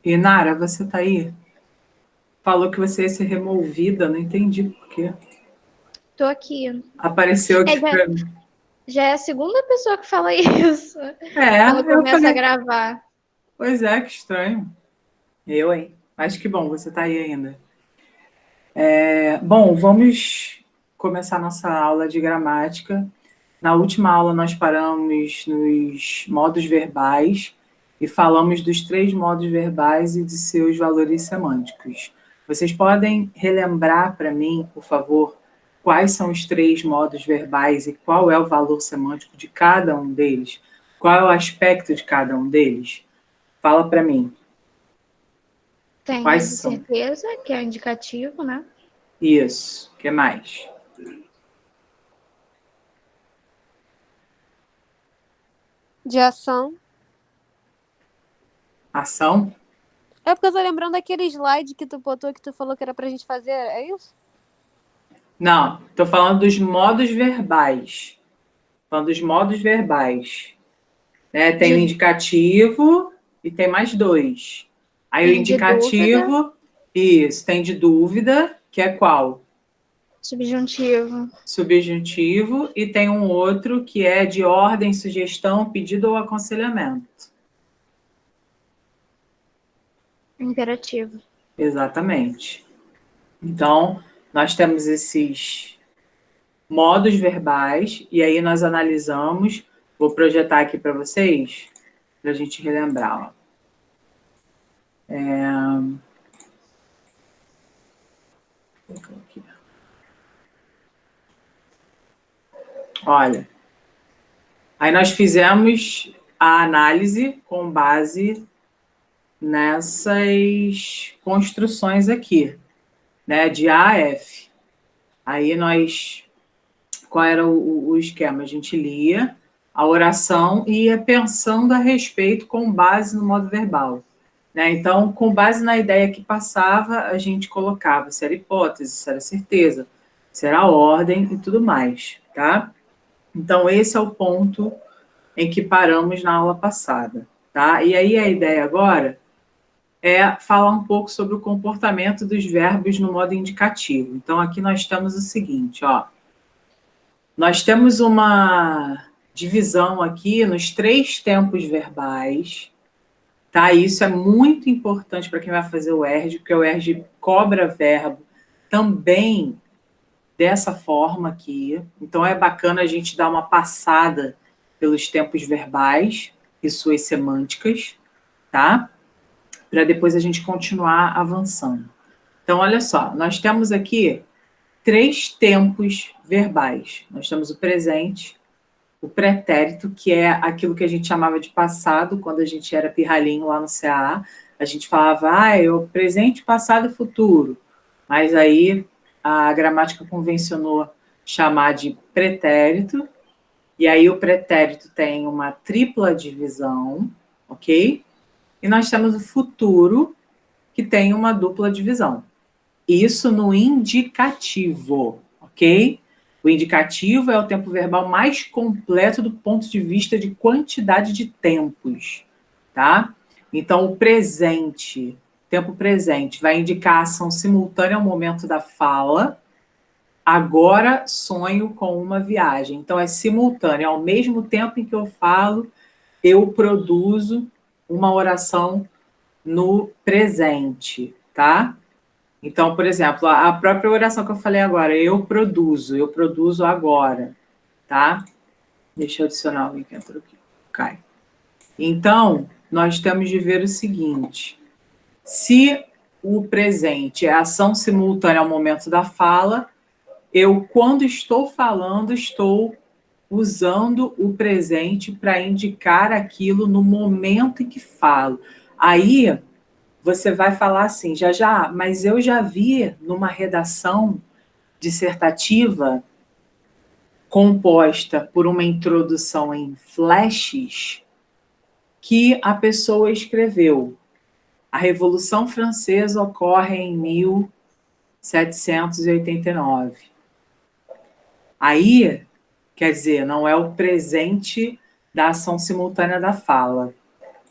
Inara, você tá aí? Falou que você ia ser removida, não entendi por quê. Tô aqui. Apareceu É, aqui pra mim. já é a segunda pessoa que fala isso quando Eu começa a falei, gravar. pois é, que estranho. Eu, hein? Mas que bom, você tá aí ainda. Bom, vamos começar nossa aula de gramática. Na última aula, nós paramos nos modos verbais e falamos dos 3 modos verbais e de seus valores semânticos. Vocês podem relembrar para mim, por favor, quais são os 3 modos verbais e qual é o valor semântico de cada um deles? Qual é o aspecto de cada um deles? Fala para mim. Tem Quais a de são? certeza, que é o indicativo, né? Isso. O que mais? De ação. Ação? É porque eu tô lembrando daquele slide que tu botou, que tu falou que era pra gente fazer, é isso? Não, estou falando dos modos verbais. Falando dos modos verbais. Né? Tem o De, indicativo e tem mais 2. Aí o tem de dúvida, indicativo, isso, tem de dúvida, que é qual? subjuntivo, Subjuntivo, e tem um outro que é de ordem, sugestão, pedido ou aconselhamento. imperativo. Exatamente. Então, nós temos esses modos verbais, e aí nós analisamos, vou projetar aqui para vocês, para a gente relembrar. Ó. Olha, aí nós fizemos a análise com base nessas construções aqui, né, de A a F. Aí nós, qual era o esquema? A gente lia a oração e ia pensando a respeito com base no modo verbal. Né? Então, com base na ideia que passava, a gente colocava se era hipótese, se era certeza, se era ordem e tudo mais, tá? Então, esse é o ponto em que paramos na aula passada, tá? E aí a ideia agora é falar um pouco sobre o comportamento dos verbos no modo indicativo. Então, aqui nós temos o seguinte, ó. Nós temos uma divisão aqui nos 3 tempos verbais, tá? Isso é muito importante para quem vai fazer o ERG, porque o ERG cobra verbo também dessa forma aqui. Então, é bacana a gente dar uma passada pelos tempos verbais e suas semânticas, tá? Para depois a gente continuar avançando. Então, olha só, nós temos aqui 3 tempos verbais. Nós temos o presente, o pretérito, que é aquilo que a gente chamava de passado, quando a gente era pirralhinho lá no CA. A gente falava, o presente, passado e futuro. Mas aí a gramática convencionou chamar de pretérito, e aí o pretérito tem uma tripla divisão, ok? E nós temos o futuro, que tem uma dupla divisão. Isso no indicativo, ok? O indicativo é o tempo verbal mais completo do ponto de vista de quantidade de tempos, tá? Então, o presente, tempo presente, vai indicar a ação simultânea ao momento da fala. Agora sonho com uma viagem. Então, é simultâneo. Ao mesmo tempo em que eu falo, eu produzo uma oração no presente, tá? Então, por exemplo, a própria oração que eu falei agora, eu produzo agora, tá? Deixa eu adicionar alguém que entrou aqui. Cai. Então, nós temos de ver o seguinte: se o presente é ação simultânea ao momento da fala, eu, quando estou falando, estou usando o presente para indicar aquilo no momento em que falo. Aí, você vai falar assim, já, mas eu já vi numa redação dissertativa composta por uma introdução em flashes que a pessoa escreveu. A Revolução Francesa ocorre em 1789. Aí, quer dizer, não é o presente da ação simultânea da fala,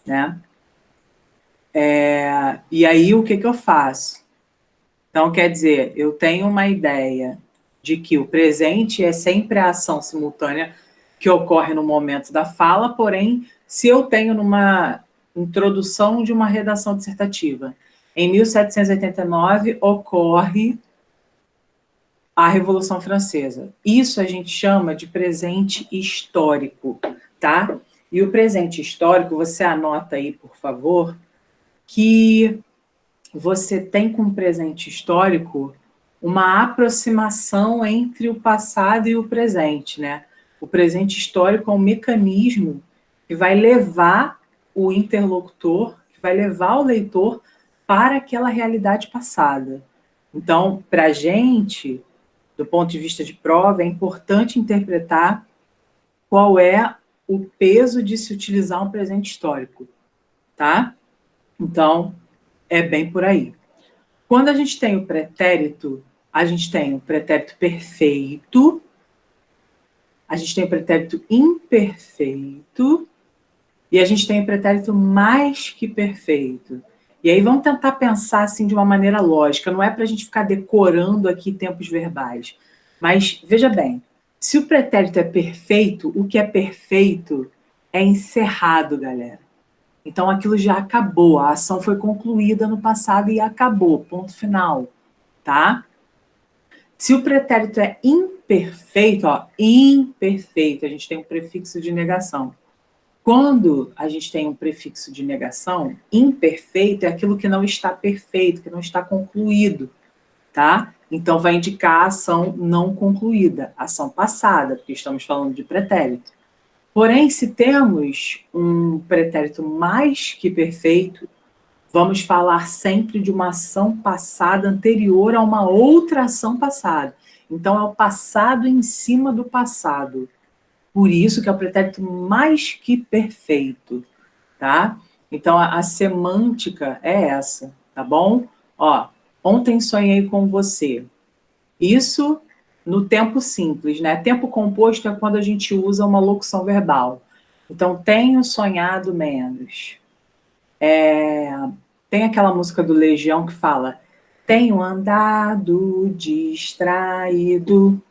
né? E aí, o que eu faço? Então, quer dizer, eu tenho uma ideia de que o presente é sempre a ação simultânea que ocorre no momento da fala, porém, se eu tenho numa introdução de uma redação dissertativa, em 1789 ocorre a Revolução Francesa. Isso a gente chama de presente histórico, tá? E o presente histórico, você anota aí, por favor, que você tem como presente histórico uma aproximação entre o passado e o presente, né? O presente histórico é um mecanismo que vai levar o interlocutor, que vai levar o leitor para aquela realidade passada. Então, para a gente, do ponto de vista de prova, é importante interpretar qual é o peso de se utilizar um presente histórico, tá? Então, é bem por aí. Quando a gente tem o pretérito, a gente tem o pretérito perfeito, a gente tem o pretérito imperfeito e a gente tem o pretérito mais que perfeito. E aí vamos tentar pensar assim de uma maneira lógica, não é para a gente ficar decorando aqui tempos verbais. Mas veja bem, se o pretérito é perfeito, o que é perfeito é encerrado, galera. Então, aquilo já acabou, a ação foi concluída no passado e acabou, ponto final, tá? Se o pretérito é imperfeito, ó, imperfeito, a gente tem um prefixo de negação. Quando a gente tem um prefixo de negação, imperfeito é aquilo que não está perfeito, que não está concluído, tá? Então, vai indicar a ação não concluída, ação passada, porque estamos falando de pretérito. Porém, se temos um pretérito mais que perfeito, vamos falar sempre de uma ação passada anterior a uma outra ação passada. Então, é o passado em cima do passado. Por isso que é o pretérito mais que perfeito, tá? Então, a semântica é essa, tá bom? Ó, ontem sonhei com você. Isso no tempo simples, né? Tempo composto é quando a gente usa uma locução verbal. Então, tenho sonhado menos. Tem aquela música do Legião que fala: tenho andado distraído,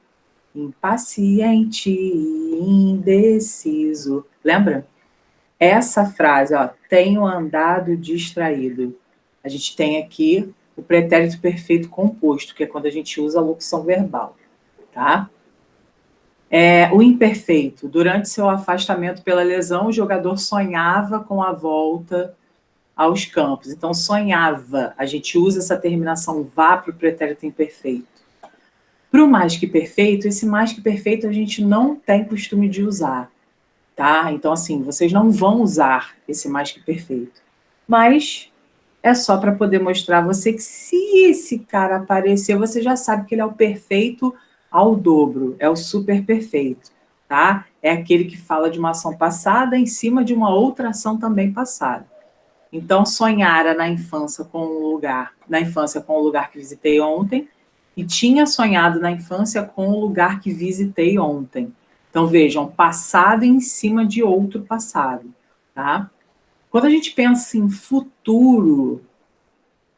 impaciente e indeciso. Lembra? Essa frase, ó, tenho andado distraído. A gente tem aqui o pretérito perfeito composto, que é quando a gente usa a locução verbal, tá? O imperfeito. Durante seu afastamento pela lesão, o jogador sonhava com a volta aos campos. Então, sonhava. A gente usa essa terminação vá para o pretérito imperfeito. Para o mais que perfeito, esse mais que perfeito a gente não tem costume de usar, tá? Então, assim, vocês não vão usar esse mais que perfeito. Mas é só para poder mostrar a você que se esse cara aparecer, você já sabe que ele é o perfeito ao dobro, é o super perfeito, tá? É aquele que fala de uma ação passada em cima de uma outra ação também passada. Então, sonhara na infância com o lugar que visitei ontem, e tinha sonhado na infância com o lugar que visitei ontem. Então, vejam, passado em cima de outro passado, tá? Quando a gente pensa em futuro,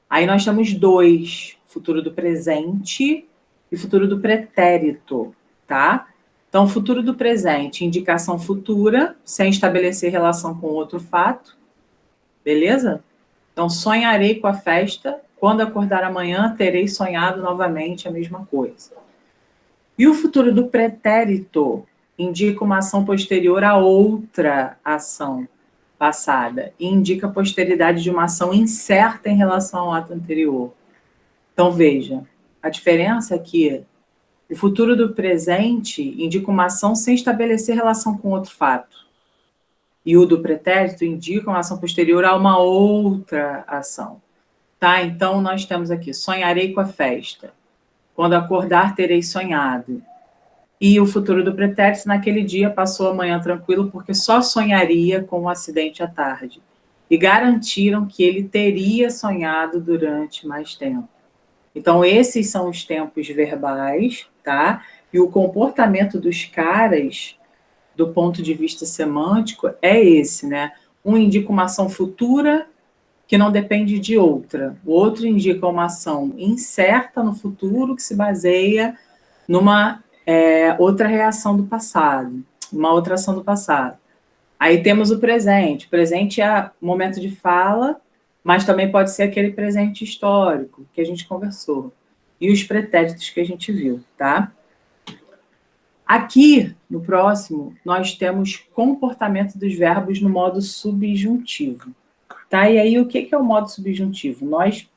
aí nós temos dois, futuro do presente e futuro do pretérito, tá? Então, futuro do presente, indicação futura, sem estabelecer relação com outro fato, beleza? Então, sonharei com a festa, quando acordar amanhã, terei sonhado novamente a mesma coisa. E o futuro do pretérito indica uma ação posterior a outra ação passada e indica a posteridade de uma ação incerta em relação ao ato anterior. Então, veja, a diferença é que o futuro do presente indica uma ação sem estabelecer relação com outro fato. E o do pretérito indica uma ação posterior a uma outra ação. Tá? Então, nós temos aqui, sonharei com a festa. Quando acordar, terei sonhado. E o futuro do pretérito, naquele dia, passou a manhã tranquilo, porque só sonharia com o acidente à tarde. E garantiram que ele teria sonhado durante mais tempo. Então, esses são os tempos verbais, tá? E o comportamento dos caras, do ponto de vista semântico, é esse, né? Um indica uma ação futura, que não depende de outra. O outro indica uma ação incerta no futuro que se baseia numa outra reação do passado, uma outra ação do passado. Aí temos o presente. O presente é o momento de fala, mas também pode ser aquele presente histórico que a gente conversou. E os pretéritos que a gente viu, tá? Aqui, no próximo, nós temos comportamento dos verbos no modo subjuntivo. Tá? E aí, o que é o modo subjuntivo? Nós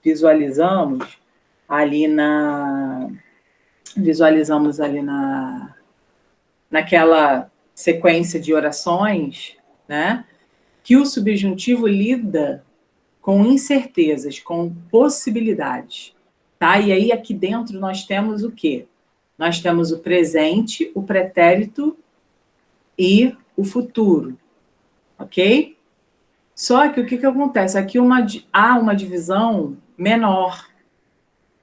visualizamos ali naquela sequência de orações, né? Que o subjuntivo lida com incertezas, com possibilidades. Tá? E aí, aqui dentro, nós temos o quê? Nós temos o presente, o pretérito e o futuro. Ok? Só que o que acontece? Aqui há uma divisão menor,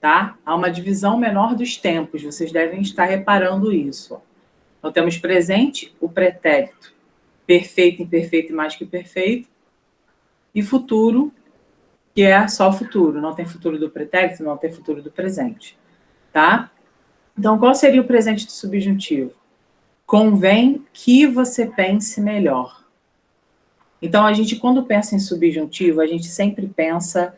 tá? Há uma divisão menor dos tempos. Vocês devem estar reparando isso. Então, temos presente, o pretérito, perfeito, imperfeito e mais que perfeito, e futuro, que é só o futuro. Não tem futuro do pretérito, não tem futuro do presente, tá? Então, qual seria o presente do subjuntivo? Convém que você pense melhor. Então, a gente, quando pensa em subjuntivo, a gente sempre pensa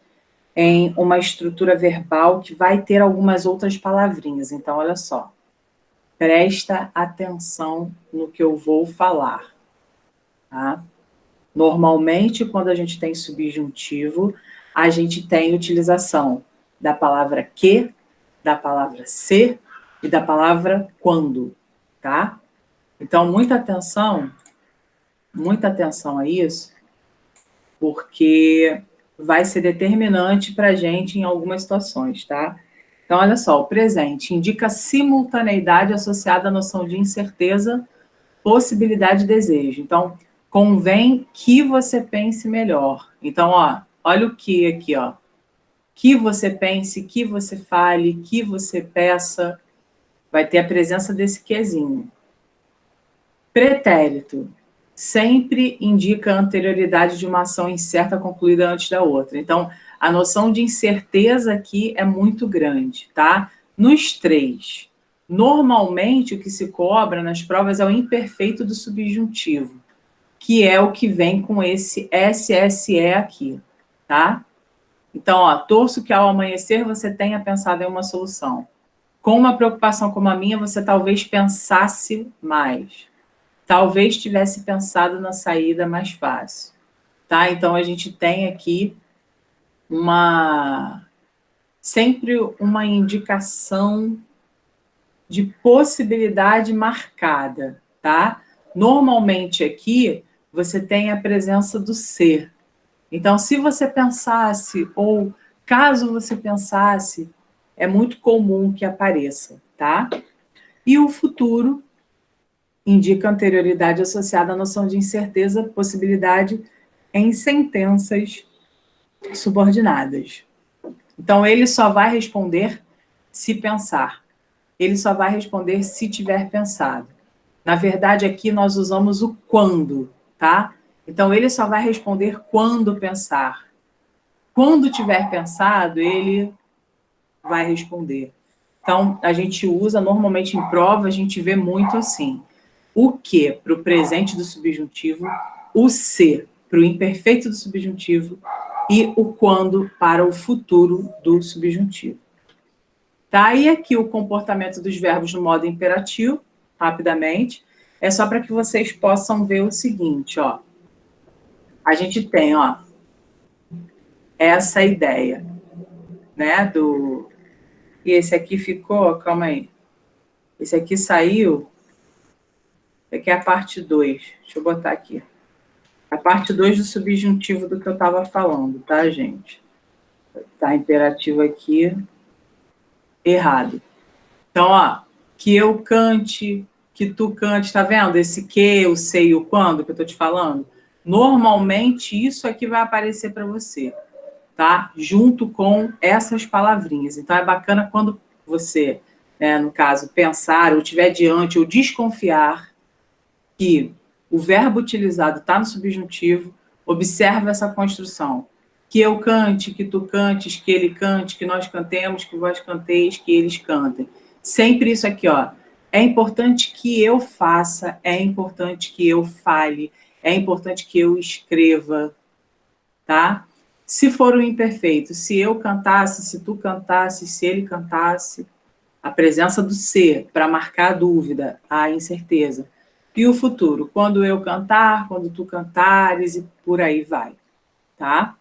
em uma estrutura verbal que vai ter algumas outras palavrinhas. Então, olha só. Presta atenção no que eu vou falar. Tá? Normalmente, quando a gente tem subjuntivo, a gente tem utilização da palavra que, da palavra se e da palavra quando, tá? Então, muita atenção a isso, porque vai ser determinante para a gente em algumas situações, tá? Então, olha só, o presente indica simultaneidade associada à noção de incerteza, possibilidade e desejo. Então, convém que você pense melhor. Então, ó, olha o que aqui, ó. Que você pense, que você fale, que você peça. Vai ter a presença desse quezinho. Pretérito sempre indica a anterioridade de uma ação incerta concluída antes da outra. Então, a noção de incerteza aqui é muito grande, tá? Nos três, normalmente o que se cobra nas provas é o imperfeito do subjuntivo, que é o que vem com esse SSE aqui, tá? Então, ó, torço que ao amanhecer você tenha pensado em uma solução. Com uma preocupação como a minha, você talvez pensasse mais. Talvez tivesse pensado na saída mais fácil. Tá? Então, a gente tem aqui sempre uma indicação de possibilidade marcada. Tá? Normalmente, aqui, você tem a presença do ser. Então, se você pensasse, ou caso você pensasse, é muito comum que apareça, tá? E o futuro indica anterioridade associada à noção de incerteza, possibilidade em sentenças subordinadas. Então, ele só vai responder se pensar. Ele só vai responder se tiver pensado. Na verdade, aqui nós usamos o quando, tá? Então, ele só vai responder quando pensar. Quando tiver pensado, ele vai responder. Então, a gente usa, normalmente em prova, a gente vê muito assim. O que para o presente do subjuntivo, o se para o imperfeito do subjuntivo e o quando para o futuro do subjuntivo. Tá? E aqui o comportamento dos verbos no modo imperativo, rapidamente, é só para que vocês possam ver o seguinte, ó. A gente tem, ó, essa ideia, né, E esse aqui ficou, calma aí. Esse aqui saiu. Esse aqui é a parte 2. Deixa eu botar aqui. A parte 2 do subjuntivo do que eu estava falando, tá, gente? Tá imperativo aqui. Errado. Então, ó, que eu cante, que tu cante, tá vendo? Esse que, o sei e o quando que eu tô te falando. Normalmente, isso aqui vai aparecer para você, tá? Junto com essas palavrinhas. Então, é bacana quando você, né, no caso, pensar, ou tiver diante, ou desconfiar que o verbo utilizado está no subjuntivo, observa essa construção. que eu cante, que tu cantes, que ele cante, que nós cantemos, que vós canteis, que eles cantem. Sempre isso aqui, ó. É importante que eu faça, é importante que eu fale, é importante que eu escreva, tá? Se for o imperfeito, se eu cantasse, se tu cantasse, se ele cantasse, a presença do ser para marcar a dúvida, a incerteza. E o futuro, quando eu cantar, quando tu cantares e por aí vai, tá?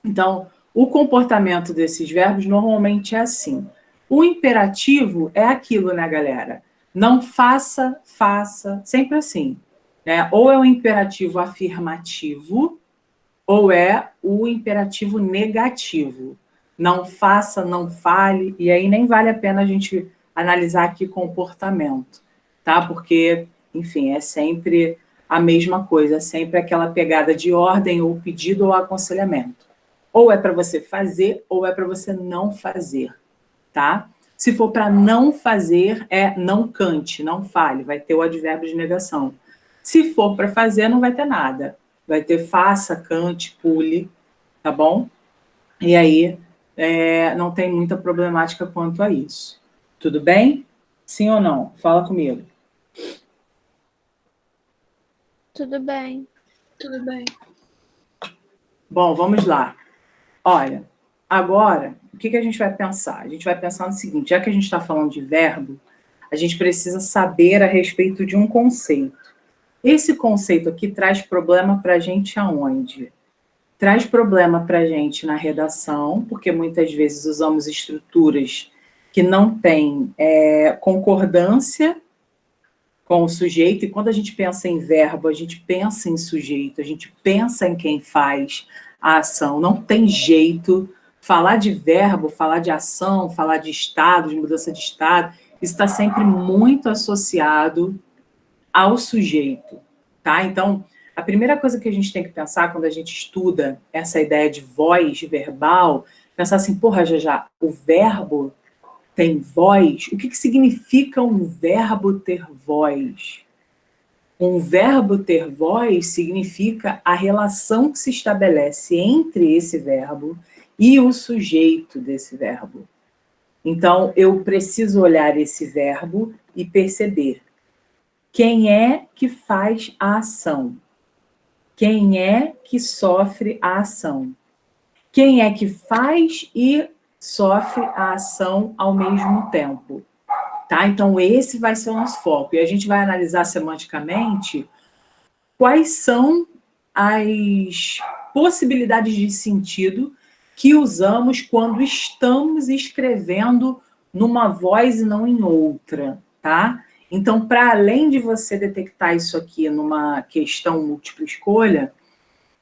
Então, o comportamento desses verbos normalmente é assim. O imperativo é aquilo, né, galera? Não faça, faça, sempre assim, né? Ou é o imperativo afirmativo, ou é o imperativo negativo. Não faça, não fale, e aí nem vale a pena a gente analisar aqui comportamento, tá? Porque, enfim, é sempre a mesma coisa, é sempre aquela pegada de ordem ou pedido ou aconselhamento. Ou é para você fazer, ou é para você não fazer, tá? Se for para não fazer, é não cante, não fale, vai ter o advérbio de negação. Se for para fazer, não vai ter nada. Vai ter faça, cante, pule, tá bom? E aí, não tem muita problemática quanto a isso. Tudo bem? Sim ou não? Fala comigo. Tudo bem. Tudo bem. Bom, vamos lá. Olha, agora, o que a gente vai pensar? A gente vai pensar no seguinte, já que a gente está falando de verbo, a gente precisa saber a respeito de um conceito. Esse conceito aqui traz problema para a gente aonde? Traz problema para a gente na redação, porque muitas vezes usamos estruturas que não têm concordância com o sujeito, e quando a gente pensa em verbo, a gente pensa em sujeito, a gente pensa em quem faz a ação. Não tem jeito falar de verbo, falar de ação, falar de estado, de mudança de estado, isso está sempre muito associado ao sujeito, tá? Então, a primeira coisa que a gente tem que pensar quando a gente estuda essa ideia de voz verbal, pensar assim, porra, já, o verbo tem voz? O que significa um verbo ter voz? Um verbo ter voz significa a relação que se estabelece entre esse verbo e o sujeito desse verbo. Então, eu preciso olhar esse verbo e perceber quem é que faz a ação, quem é que sofre a ação, quem é que faz e sofre a ação ao mesmo tempo. Tá? Então, esse vai ser o nosso foco. E a gente vai analisar semanticamente quais são as possibilidades de sentido que usamos quando estamos escrevendo numa voz e não em outra, tá? Então, para além de você detectar isso aqui numa questão múltipla escolha,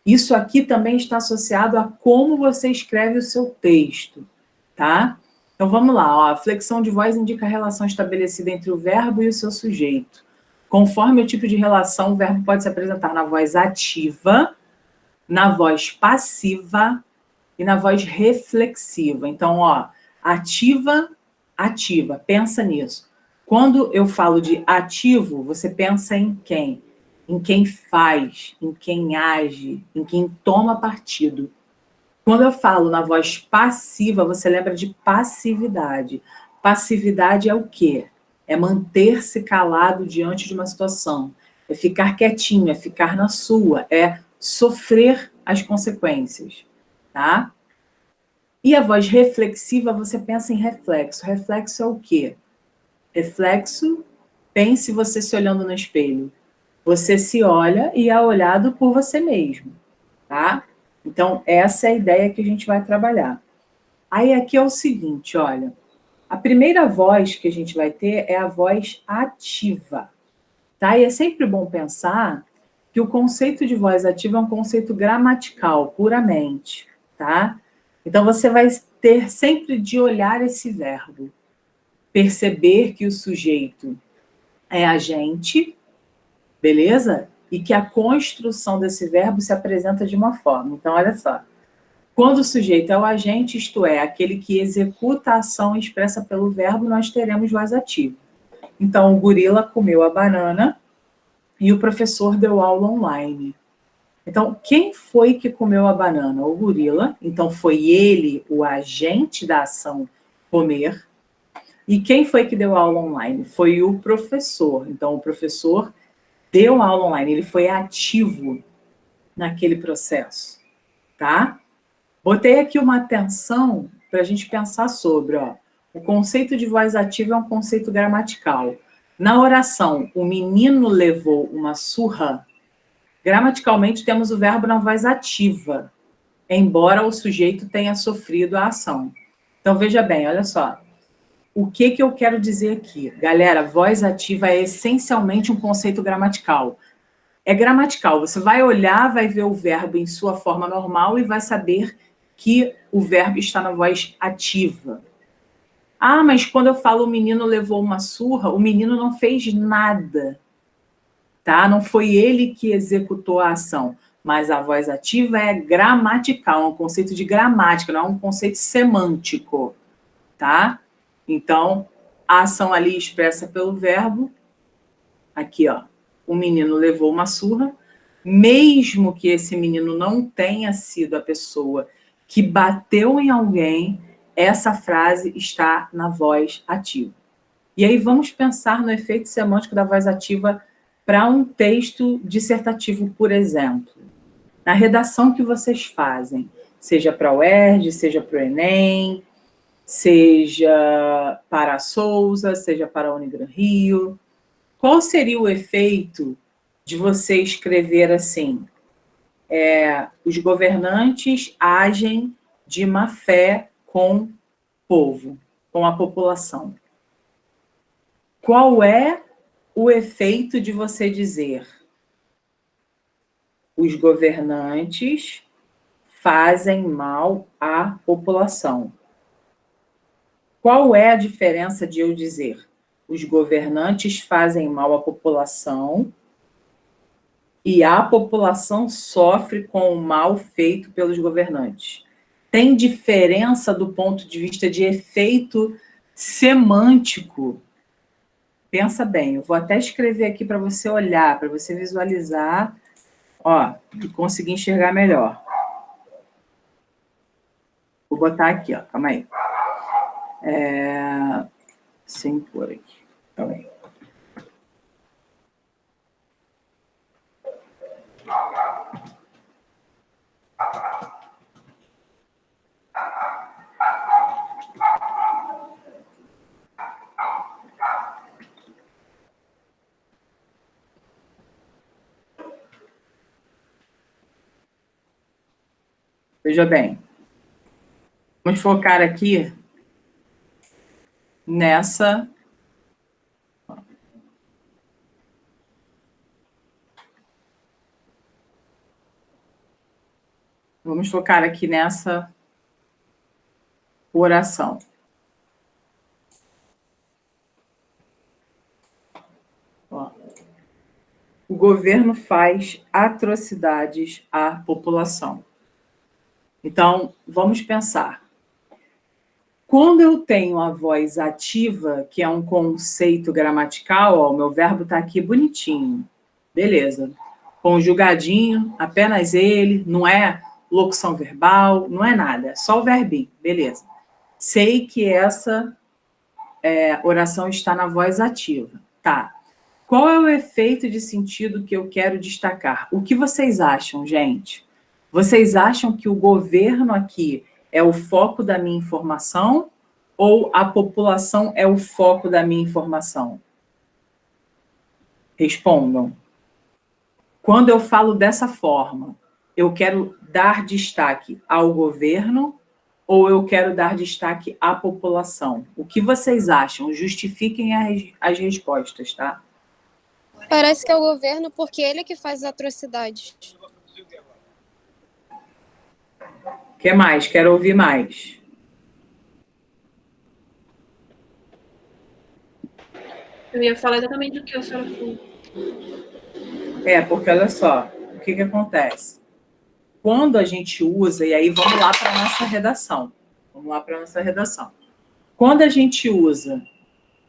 isso aqui também está associado a como você escreve o seu texto, tá? Então, vamos lá. Ó, a flexão de voz indica a relação estabelecida entre o verbo e o seu sujeito. Conforme o tipo de relação, o verbo pode se apresentar na voz ativa, na voz passiva e na voz reflexiva. Então, ó, ativa, ativa. Pensa nisso. Quando eu falo de ativo, você pensa em quem? Em quem faz, em quem age, em quem toma partido. Quando eu falo na voz passiva, você lembra de passividade. Passividade é o quê? É manter-se calado diante de uma situação. É ficar quietinho, é ficar na sua, é sofrer as consequências, tá? E a voz reflexiva, você pensa em reflexo. Reflexo é o quê? Reflexo, pense você se olhando no espelho. Você se olha e é olhado por você mesmo, tá? Então, essa é a ideia que a gente vai trabalhar. Aí, aqui é o seguinte, olha. A primeira voz que a gente vai ter é a voz ativa, tá? E é sempre bom pensar que o conceito de voz ativa é um conceito gramatical, puramente, tá? Então, você vai ter sempre de olhar esse verbo. Perceber que o sujeito é agente, beleza? E que a construção desse verbo se apresenta de uma forma. Então, olha só. Quando o sujeito é o agente, isto é, aquele que executa a ação expressa pelo verbo, nós teremos voz ativa. Então, o gorila comeu a banana e o professor deu aula online. Então, quem foi que comeu a banana? O gorila. Então, foi ele o agente da ação comer. E quem foi que deu aula online? Foi o professor. Então, o professor deu aula online, ele foi ativo naquele processo, tá? Botei aqui uma atenção para a gente pensar sobre, ó. O conceito de voz ativa é um conceito gramatical. Na oração, o menino levou uma surra, gramaticalmente temos o verbo na voz ativa, embora o sujeito tenha sofrido a ação. Então, veja bem, olha só. O que eu quero dizer aqui? Galera, voz ativa é essencialmente um conceito gramatical. É gramatical, você vai olhar, vai ver o verbo em sua forma normal e vai saber que o verbo está na voz ativa. Ah, mas quando eu falo o menino levou uma surra, o menino não fez nada, tá? Não foi ele que executou a ação, mas a voz ativa é gramatical, é um conceito de gramática, não é um conceito semântico, tá? Então, a ação ali expressa pelo verbo, aqui, ó, o menino levou uma surra, mesmo que esse menino não tenha sido a pessoa que bateu em alguém, essa frase está na voz ativa. E aí vamos pensar no efeito semântico da voz ativa para um texto dissertativo, por exemplo. Na redação que vocês fazem, seja para o UERJ, seja para o Enem, seja para a Souza, seja para a Unigran Rio, qual seria o efeito de você escrever assim? Os governantes agem de má fé com o povo, com a população. Qual é o efeito de você dizer: os governantes fazem mal à população? Qual é a diferença de eu dizer: os governantes fazem mal à população e a população sofre com o mal feito pelos governantes? Tem diferença do ponto de vista de efeito semântico? Pensa bem, eu vou até escrever aqui para você olhar, para você visualizar, ó, e conseguir enxergar melhor. Vou botar aqui, ó, calma aí. Sem pôr aqui, calma aí. Veja bem, vamos focar aqui nessa... Vamos focar aqui nessa oração. Ó. O governo faz atrocidades à população. Então, vamos pensar. Quando eu tenho a voz ativa, que é um conceito gramatical, ó, o meu verbo está aqui bonitinho. Beleza. Conjugadinho, apenas ele, não é locução verbal, não é nada, é só o verbinho, beleza. Sei que essa oração está na voz ativa. Tá. Qual é o efeito de sentido que eu quero destacar? O que vocês acham, gente? Vocês acham que o governo aqui é o foco da minha informação ou a população é o foco da minha informação? Respondam. Quando eu falo dessa forma, eu quero dar destaque ao governo ou eu quero dar destaque à população? O que vocês acham? Justifiquem as respostas, tá? Parece que é o governo porque ele é que faz as atrocidades. O que mais? Quero ouvir mais. Eu ia falar exatamente o que a senhora falou. Porque olha só, o que acontece? Quando a gente usa, e aí vamos lá para a nossa redação. Vamos lá para a nossa redação. Quando a gente usa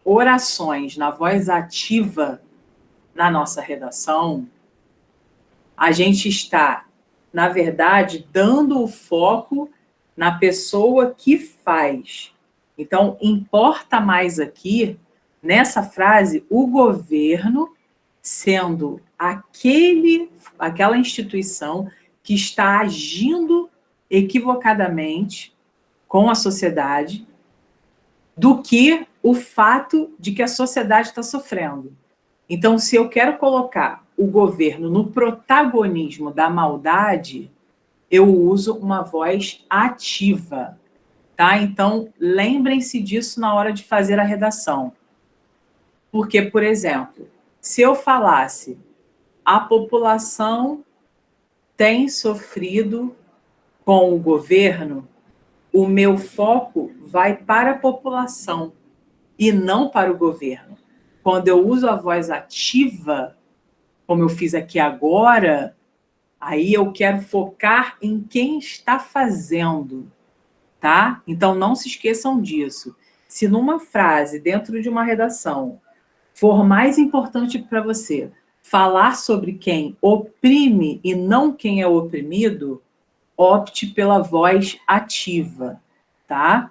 orações na voz ativa na nossa redação, a gente está na verdade, dando o foco na pessoa que faz. Então, importa mais aqui, nessa frase, o governo sendo aquela instituição que está agindo equivocadamente com a sociedade, do que o fato de que a sociedade está sofrendo. Então, se eu quero colocar o governo no protagonismo da maldade, eu uso uma voz ativa, tá? Então, lembrem-se disso na hora de fazer a redação. Porque, por exemplo, se eu falasse a população tem sofrido com o governo, o meu foco vai para a população e não para o governo. Quando eu uso a voz ativa, como eu fiz aqui agora, aí eu quero focar em quem está fazendo, tá? Então, não se esqueçam disso. Se numa frase, dentro de uma redação, for mais importante para você falar sobre quem oprime e não quem é oprimido, opte pela voz ativa, tá?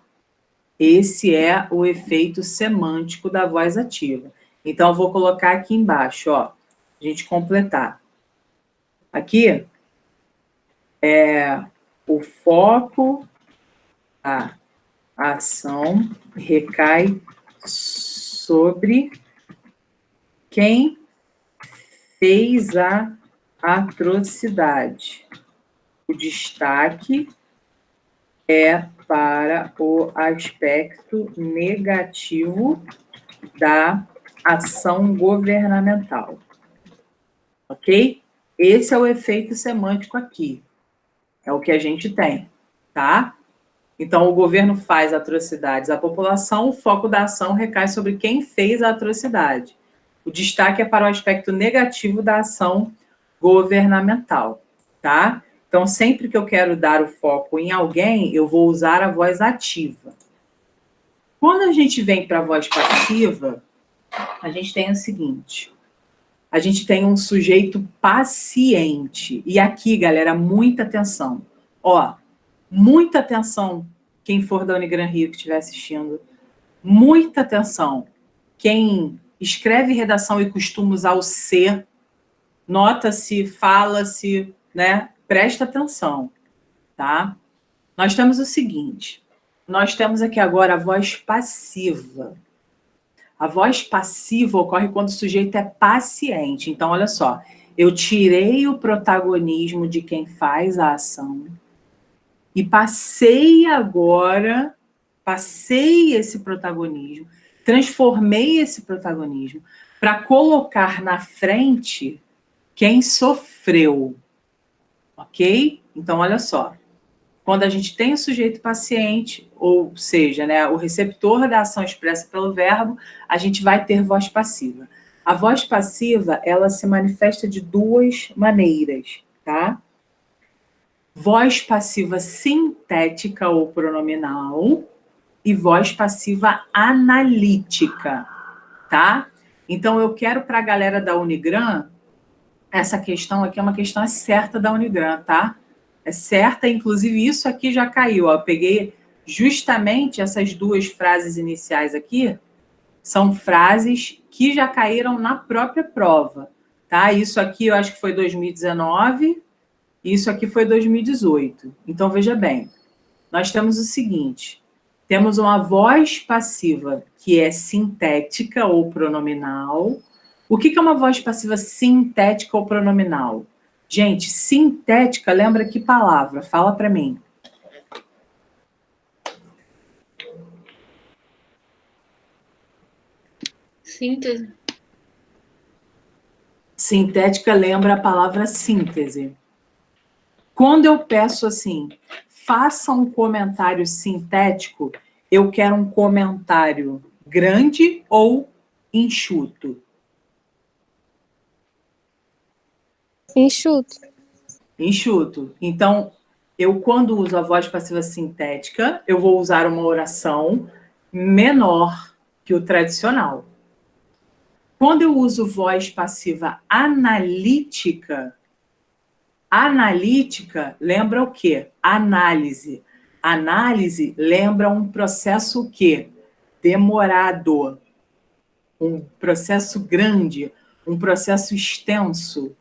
Esse é o efeito semântico da voz ativa. Então, eu vou colocar aqui embaixo, ó, a gente completar. Aqui é o foco, a ação recai sobre quem fez a atrocidade. O destaque é para o aspecto negativo da ação governamental. Ok? Esse é o efeito semântico aqui. É o que a gente tem, tá? Então, o governo faz atrocidades à população, o foco da ação recai sobre quem fez a atrocidade. O destaque é para o aspecto negativo da ação governamental, tá? Então, sempre que eu quero dar o foco em alguém, eu vou usar a voz ativa. Quando a gente vem para a voz passiva, a gente tem o seguinte: a gente tem um sujeito paciente. E aqui, galera, muita atenção. Ó, muita atenção, quem for da Unigran Rio que estiver assistindo. Muita atenção. Quem escreve redação e costuma usar o C, nota-se, fala-se, né? Presta atenção, tá? Nós temos o seguinte, nós temos aqui agora a voz passiva. A voz passiva ocorre quando o sujeito é paciente. Então, olha só, eu tirei o protagonismo de quem faz a ação e passei esse protagonismo, transformei esse protagonismo para colocar na frente quem sofreu, ok? Então, olha só, quando a gente tem o sujeito paciente, ou seja, né, o receptor da ação expressa pelo verbo, a gente vai ter voz passiva. A voz passiva, ela se manifesta de duas maneiras, tá? Voz passiva sintética ou pronominal e voz passiva analítica, tá? Então, eu quero para a galera da Unigran, essa questão aqui é uma questão certa da Unigran, tá? É certa, inclusive isso aqui já caiu, ó. Eu peguei justamente essas duas frases iniciais aqui, são frases que já caíram na própria prova, tá? Isso aqui eu acho que foi 2019, isso aqui foi 2018. Então, veja bem, nós temos o seguinte, temos uma voz passiva que é sintética ou pronominal. O que é uma voz passiva sintética ou pronominal? Gente, sintética, lembra que palavra? Fala para mim. Síntese. Sintética lembra a palavra síntese. Quando eu peço assim, faça um comentário sintético, eu quero um comentário grande ou enxuto? Enxuto. Enxuto. Então, eu quando uso a voz passiva sintética, eu vou usar uma oração menor que o tradicional. Quando eu uso voz passiva analítica, Analítica lembra o quê? Análise. Análise lembra um processo o quê? Demorado. Um processo grande, um processo extenso.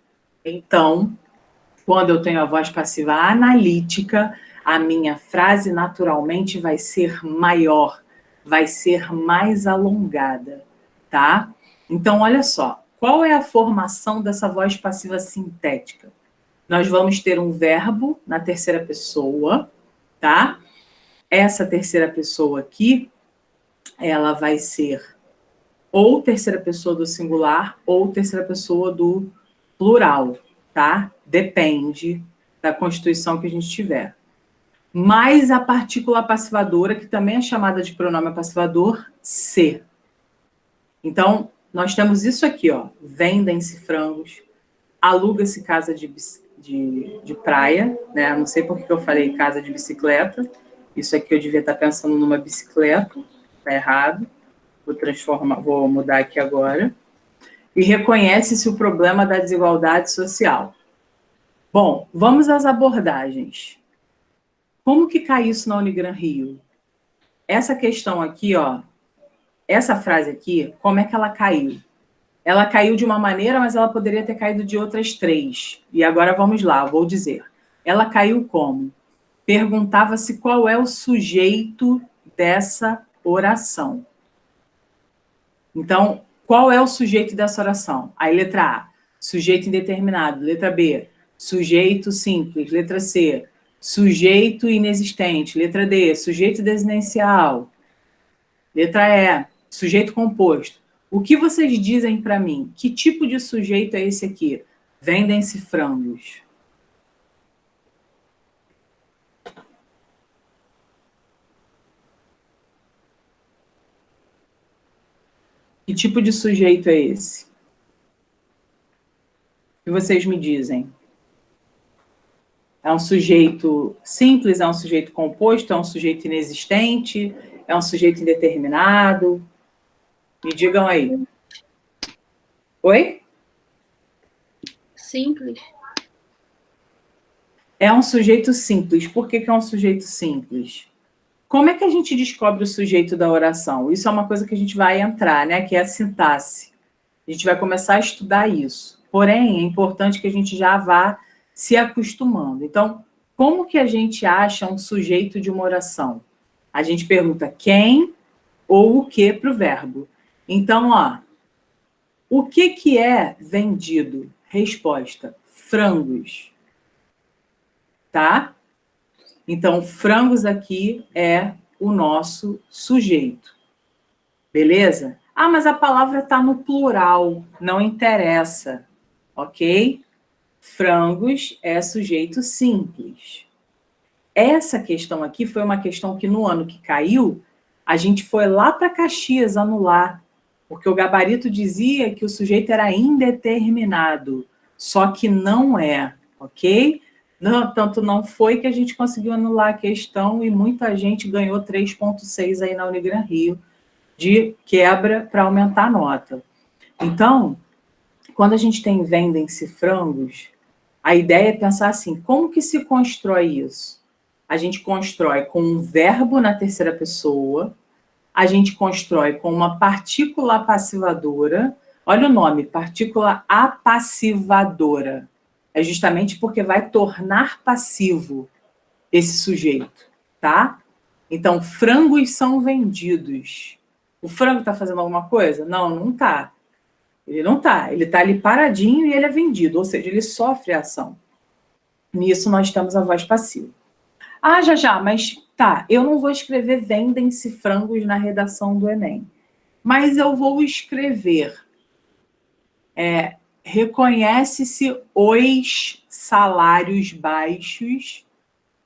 Então, quando eu tenho a voz passiva analítica, a minha frase naturalmente vai ser maior, vai ser mais alongada, tá? Então, olha só, qual é a formação dessa voz passiva sintética? Nós vamos ter um verbo na terceira pessoa, tá? Essa terceira pessoa aqui, ela vai ser ou terceira pessoa do singular ou terceira pessoa do plural, tá? Depende da constituição que a gente tiver. Mais a partícula passivadora, que também é chamada de pronome passivador, se. Então, nós temos isso aqui, ó. Vendem-se frangos, aluga-se casa de praia, né? Não sei por que eu falei casa de bicicleta. Isso aqui eu devia estar pensando numa bicicleta. Tá errado. Vou mudar aqui agora. E reconhece-se o problema da desigualdade social. Bom, vamos às abordagens. Como que cai isso na Unigran Rio? Essa questão aqui, ó, essa frase aqui, como é que ela caiu? Ela caiu de uma maneira, mas ela poderia ter caído de outras 3. E agora vamos lá, vou dizer. Ela caiu como? Perguntava-se qual é o sujeito dessa oração. Então, qual é o sujeito dessa oração? Aí, letra A, sujeito indeterminado. Letra B, sujeito simples. Letra C, sujeito inexistente. Letra D, sujeito desinencial. Letra E, sujeito composto. O que vocês dizem para mim? Que tipo de sujeito é esse aqui? Vendem-se frangos. Que tipo de sujeito é esse? O que vocês me dizem? É um sujeito simples? É um sujeito composto? É um sujeito inexistente? É um sujeito indeterminado? Me digam aí. Oi? Simples. É um sujeito simples. Por que é um sujeito simples? Como é que a gente descobre o sujeito da oração? Isso é uma coisa que a gente vai entrar, né? Que é a sintaxe. A gente vai começar a estudar isso. Porém, é importante que a gente já vá se acostumando. Então, como que a gente acha um sujeito de uma oração? A gente pergunta quem ou o que para o verbo. Então, ó, o que é vendido? Resposta, frangos. Tá? Então, frangos aqui é o nosso sujeito. Beleza? Ah, mas a palavra está no plural. Não interessa. Ok? Frangos é sujeito simples. Essa questão aqui foi uma questão que no ano que caiu, a gente foi lá para Caxias anular, porque o gabarito dizia que o sujeito era indeterminado, só que não é, ok? Não, tanto não foi que a gente conseguiu anular a questão e muita gente ganhou 3,6 aí na Unigran Rio de quebra para aumentar a nota. Então, quando a gente tem vendem-se frangos, a ideia é pensar assim, como que se constrói isso? A gente constrói com um verbo na terceira pessoa, a gente constrói com uma partícula passivadora, olha o nome, partícula apassivadora. É justamente porque vai tornar passivo esse sujeito, tá? Então, frangos são vendidos. O frango está fazendo alguma coisa? Não, não está. Ele não está. Ele está ali paradinho e ele é vendido, ou seja, ele sofre a ação. Nisso nós temos a voz passiva. Ah, já, mas tá, eu não vou escrever vendem-se frangos na redação do Enem, mas eu vou escrever reconhece-se os salários baixos,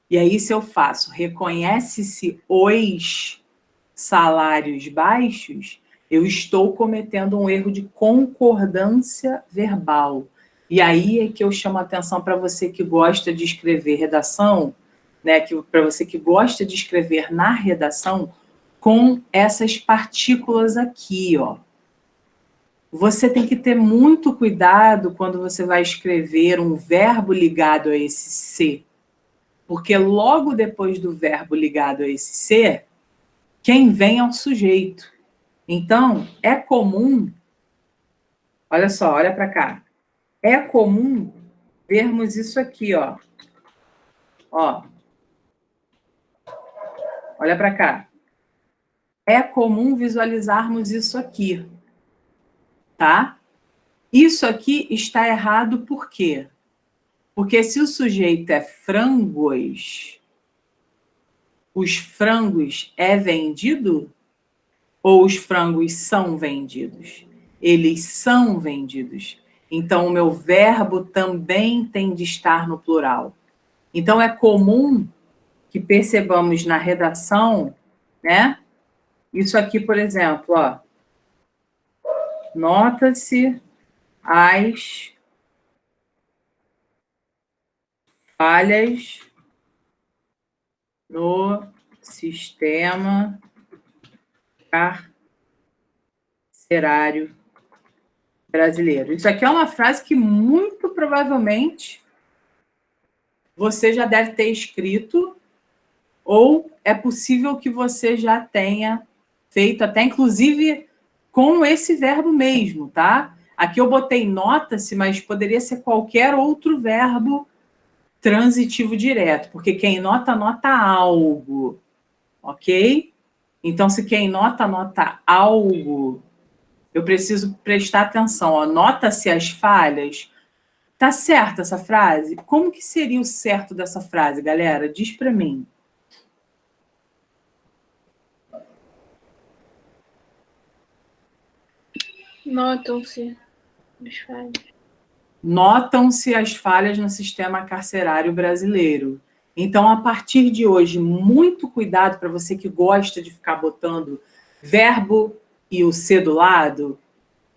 e aí se eu faço reconhece-se os salários baixos, eu estou cometendo um erro de concordância verbal. E aí é que eu chamo a atenção para você que gosta de escrever redação, né, para você que gosta de escrever na redação com essas partículas aqui, ó. você tem que ter muito cuidado quando você vai escrever um verbo ligado a esse ser. Porque logo depois do verbo ligado a esse ser, quem vem é o sujeito. Então, é comum, olha só, olha para cá. É comum vermos isso aqui, ó. Ó. Olha para cá. É comum visualizarmos isso aqui, tá? Isso aqui está errado por quê? Porque se o sujeito é frangos, os frangos é vendido ou os frangos são vendidos? Eles são vendidos. Então, o meu verbo também tem de estar no plural. Então, é comum que percebamos na redação, né? Isso aqui, por exemplo, ó. Nota-se as falhas no sistema carcerário brasileiro. Isso aqui é uma frase que muito provavelmente você já deve ter escrito, ou é possível que você já tenha feito, até inclusive com esse verbo mesmo, tá? Aqui eu botei nota-se, mas poderia ser qualquer outro verbo transitivo direto, porque quem nota, nota algo, ok? Então, se quem nota, nota algo, eu preciso prestar atenção, ó, nota-se as falhas. Tá certa essa frase? Como que seria o certo dessa frase, galera? Diz para mim. Notam-se as falhas. Notam-se as falhas no sistema carcerário brasileiro. Então, a partir de hoje, muito cuidado para você que gosta de ficar botando verbo e o ser do lado,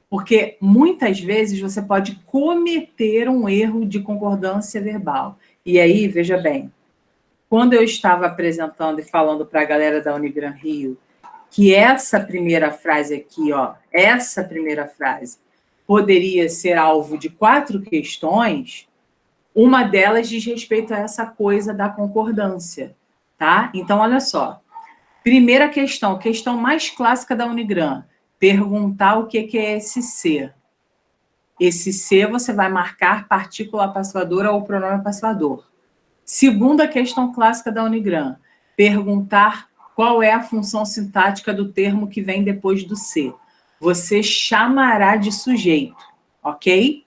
porque muitas vezes você pode cometer um erro de concordância verbal. E aí, veja bem, quando eu estava apresentando e falando para a galera da Unigran Rio que essa primeira frase aqui, ó, essa primeira frase poderia ser alvo de 4 questões, uma delas diz respeito a essa coisa da concordância, tá? Então, olha só. Primeira questão, questão mais clássica da Unigran, perguntar o que é esse ser. Esse ser você vai marcar partícula passivadora ou pronome passivador. Segunda questão clássica da Unigran, perguntar qual é a função sintática do termo que vem depois do ser. Você chamará de sujeito, ok?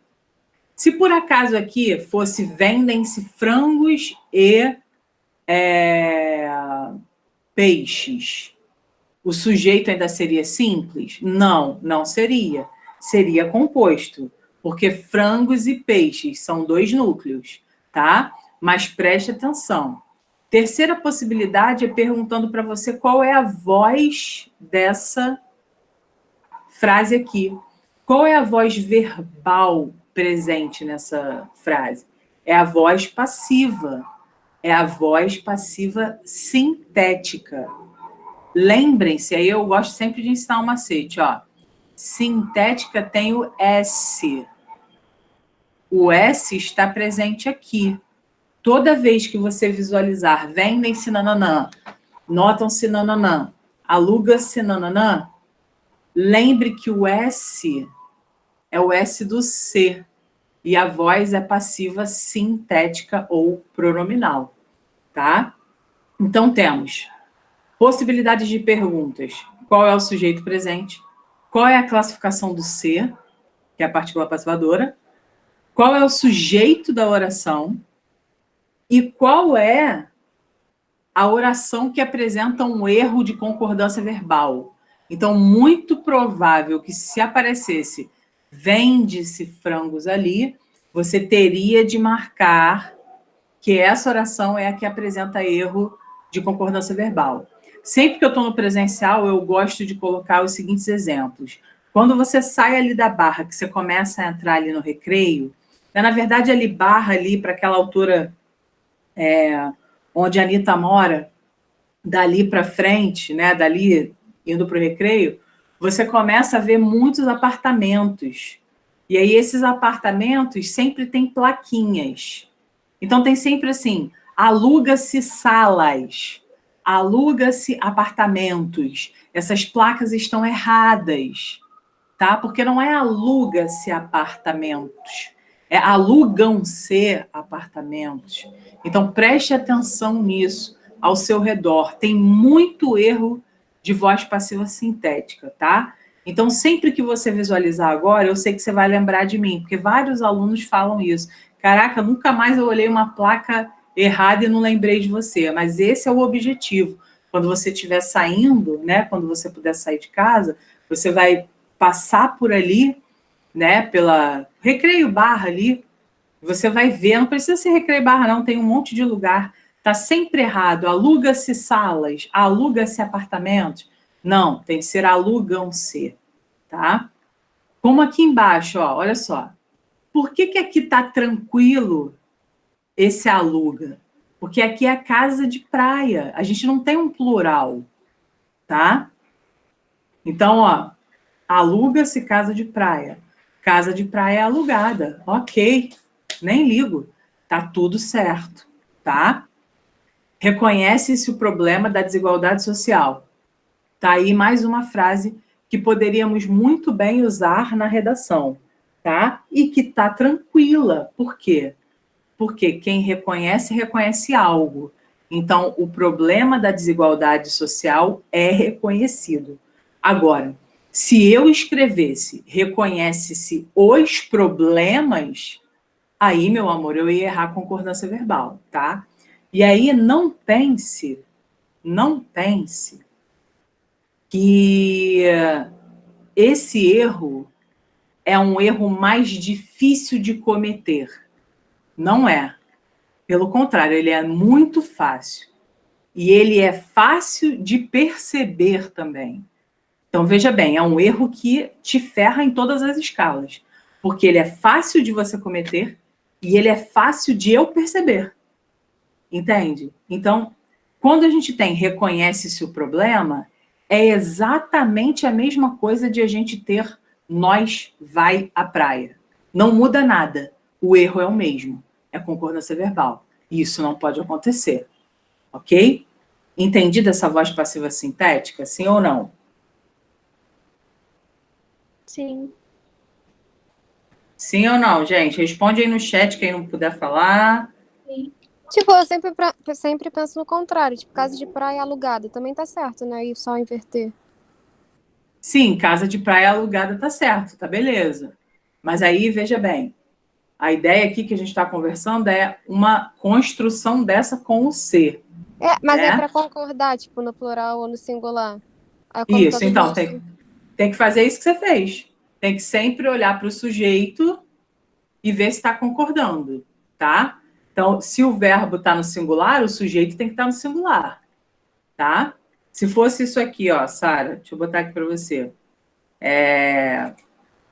Se por acaso aqui fosse vendem-se frangos e peixes, o sujeito ainda seria simples? Não, não seria. Seria composto, porque frangos e peixes são 2 núcleos, tá? Mas preste atenção. Terceira possibilidade é perguntando para você qual é a voz dessa frase aqui. Qual é a voz verbal presente nessa frase? É a voz passiva. É a voz passiva sintética. Lembrem-se, aí eu gosto sempre de ensinar um macete, ó. Sintética tem o S. O S está presente aqui. Toda vez que você visualizar vendem-se nananã, notam-se nananã, aluga-se nananã, lembre que o S é o S do ser e a voz é passiva sintética ou pronominal, tá? Então temos possibilidades de perguntas. Qual é o sujeito presente? Qual é a classificação do ser, que é a partícula passivadora? Qual é o sujeito da oração? E qual é a oração que apresenta um erro de concordância verbal? Então, muito provável que se aparecesse vende-se frangos ali, você teria de marcar que essa oração é a que apresenta erro de concordância verbal. Sempre que eu estou no presencial, eu gosto de colocar os seguintes exemplos. Quando você sai ali da barra, que você começa a entrar ali no recreio, na verdade, ali barra ali para aquela altura onde a Anitta mora, dali para frente, né, dali indo para o recreio, você começa a ver muitos apartamentos. E aí esses apartamentos sempre têm plaquinhas. Então tem sempre assim, aluga-se salas, aluga-se apartamentos. Essas placas estão erradas, tá? Porque não é aluga-se apartamentos, é alugam-se apartamentos. Então preste atenção nisso ao seu redor. Tem muito erro de voz passiva sintética, tá? Então, sempre que você visualizar agora, eu sei que você vai lembrar de mim, porque vários alunos falam isso. Caraca, nunca mais eu olhei uma placa errada e não lembrei de você. Mas esse é o objetivo. Quando você estiver saindo, né, quando você puder sair de casa, você vai passar por ali, né, pela Recreio Barra ali, você vai ver, não precisa ser Recreio Barra não, tem um monte de lugar. Está sempre errado, aluga-se salas, aluga-se apartamentos. Não, tem que ser alugam-se, tá? Como aqui embaixo, ó, olha só. Por que que aqui está tranquilo esse aluga? Porque aqui é casa de praia, a gente não tem um plural, tá? Então, ó, aluga-se casa de praia. Casa de praia é alugada, ok, nem ligo, tá tudo certo, tá? Reconhece-se o problema da desigualdade social. Tá aí mais uma frase que poderíamos muito bem usar na redação, tá? E que tá tranquila. Por quê? Porque quem reconhece, reconhece algo. Então, o problema da desigualdade social é reconhecido. Agora, se eu escrevesse reconhece-se os problemas, aí, meu amor, eu ia errar a concordância verbal, tá? E aí, não pense que esse erro é um erro mais difícil de cometer. Não é. Pelo contrário, ele é muito fácil. E ele é fácil de perceber também. Então, veja bem, é um erro que te ferra em todas as escalas. Porque ele é fácil de você cometer e ele é fácil de eu perceber. Entende? Então, quando a gente tem reconhece-se o problema, é exatamente a mesma coisa de a gente ter nós vai à praia. Não muda nada. O erro é o mesmo. É concordância verbal. E isso não pode acontecer. Ok? Entendida essa voz passiva sintética? Sim ou não? Sim. Sim ou não, gente? Responde aí no chat quem não puder falar. Sim. Tipo, eu sempre penso no contrário. Tipo, casa de praia alugada. Também tá certo, né? E só inverter. Sim, casa de praia alugada tá certo, tá beleza. Mas aí, veja bem, a ideia aqui que a gente está conversando é uma construção dessa com o ser, Mas aí né? pra concordar, tipo, no plural ou no singular. Aí eu coloco Isso, tudo então, junto. tem que fazer isso que você fez. Tem que sempre olhar para o sujeito e ver se está concordando, tá? Então, se o verbo está no singular, o sujeito tem que estar no singular, tá? Se fosse isso aqui, ó, Sara, deixa eu botar aqui para você.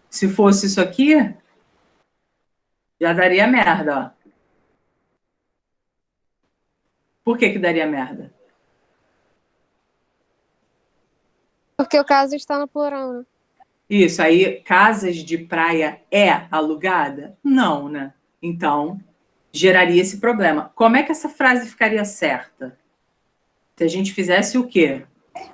Se fosse isso aqui, já daria merda, ó. Por que que daria merda? Porque o caso está no plural, né? Isso, aí casas de praia é alugada? Não, né? Então, geraria esse problema. Como é que essa frase ficaria certa? Se a gente fizesse o quê?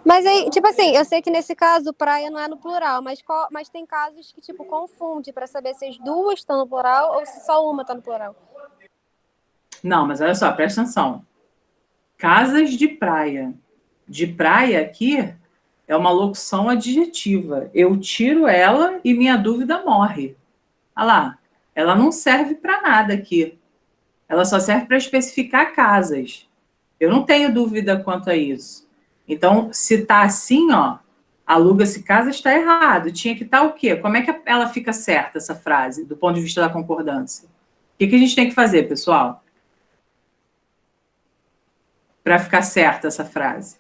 Mas aí, tipo assim, eu sei que nesse caso praia não é no plural, mas tem casos que, tipo, confunde pra saber se as duas estão no plural ou se só uma tá no plural. Não, mas olha só, presta atenção. Casas de praia. De praia aqui é uma locução adjetiva. Eu tiro ela e minha dúvida morre. Olha lá, ela não serve para nada aqui. Ela só serve para especificar casas. Eu não tenho dúvida quanto a isso. Então, se está assim, ó, aluga-se casa, está errado. Tinha que estar o quê? Como é que ela fica certa, essa frase, do ponto de vista da concordância? O que a gente tem que fazer, pessoal? Para ficar certa essa frase?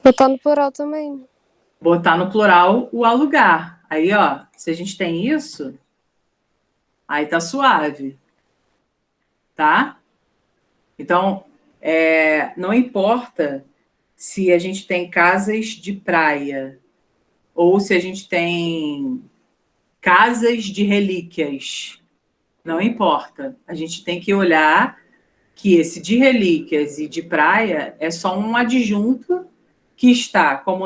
Botar no plural também. Botar no plural o alugar. Aí, ó, se a gente tem isso, aí tá suave. Tá? Então, não importa se a gente tem casas de praia, ou se a gente tem casas de relíquias. Não importa. A gente tem que olhar que esse de relíquias e de praia é só um adjunto que está, como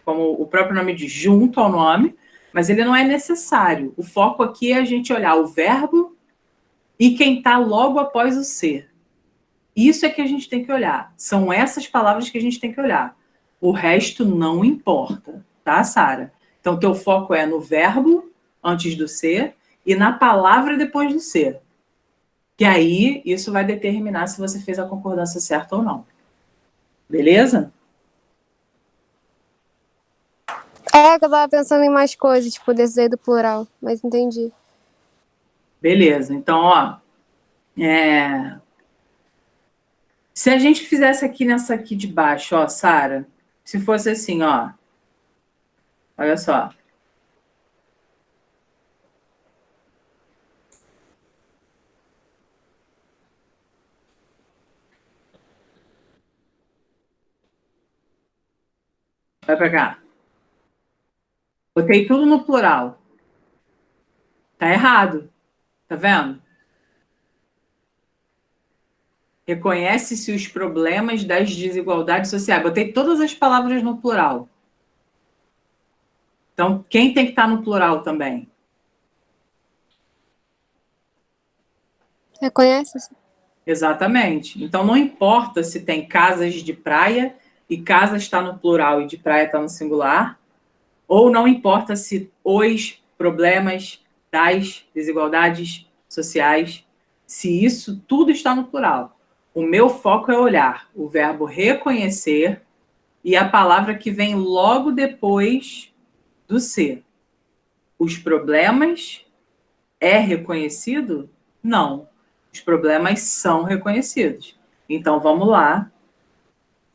o próprio nome diz, junto ao nome, mas ele não é necessário. O foco aqui é a gente olhar o verbo e quem está logo após o ser. Isso é que a gente tem que olhar. São essas palavras que a gente tem que olhar. O resto não importa, tá, Sara? Então, teu foco é no verbo antes do ser e na palavra depois do ser. Que aí, isso vai determinar se você fez a concordância certa ou não. Beleza? É que eu tava pensando em mais coisas, tipo, desses aí do plural, mas entendi. Beleza. Então, ó, se a gente fizesse aqui nessa aqui de baixo, ó, Sara, se fosse assim, ó, olha só. Vai pra cá. Botei tudo no plural. Tá errado. Tá vendo? Reconhece-se os problemas das desigualdades sociais. Botei todas as palavras no plural. Então, quem tem que estar no plural também? Reconhece? Exatamente. Então, não importa se tem casas de praia e casa está no plural e de praia está no singular, ou não importa se os problemas das desigualdades sociais, se isso tudo está no plural. O meu foco é olhar o verbo reconhecer e a palavra que vem logo depois do ser. Os problemas é reconhecido? Não. Os problemas são reconhecidos. Então, vamos lá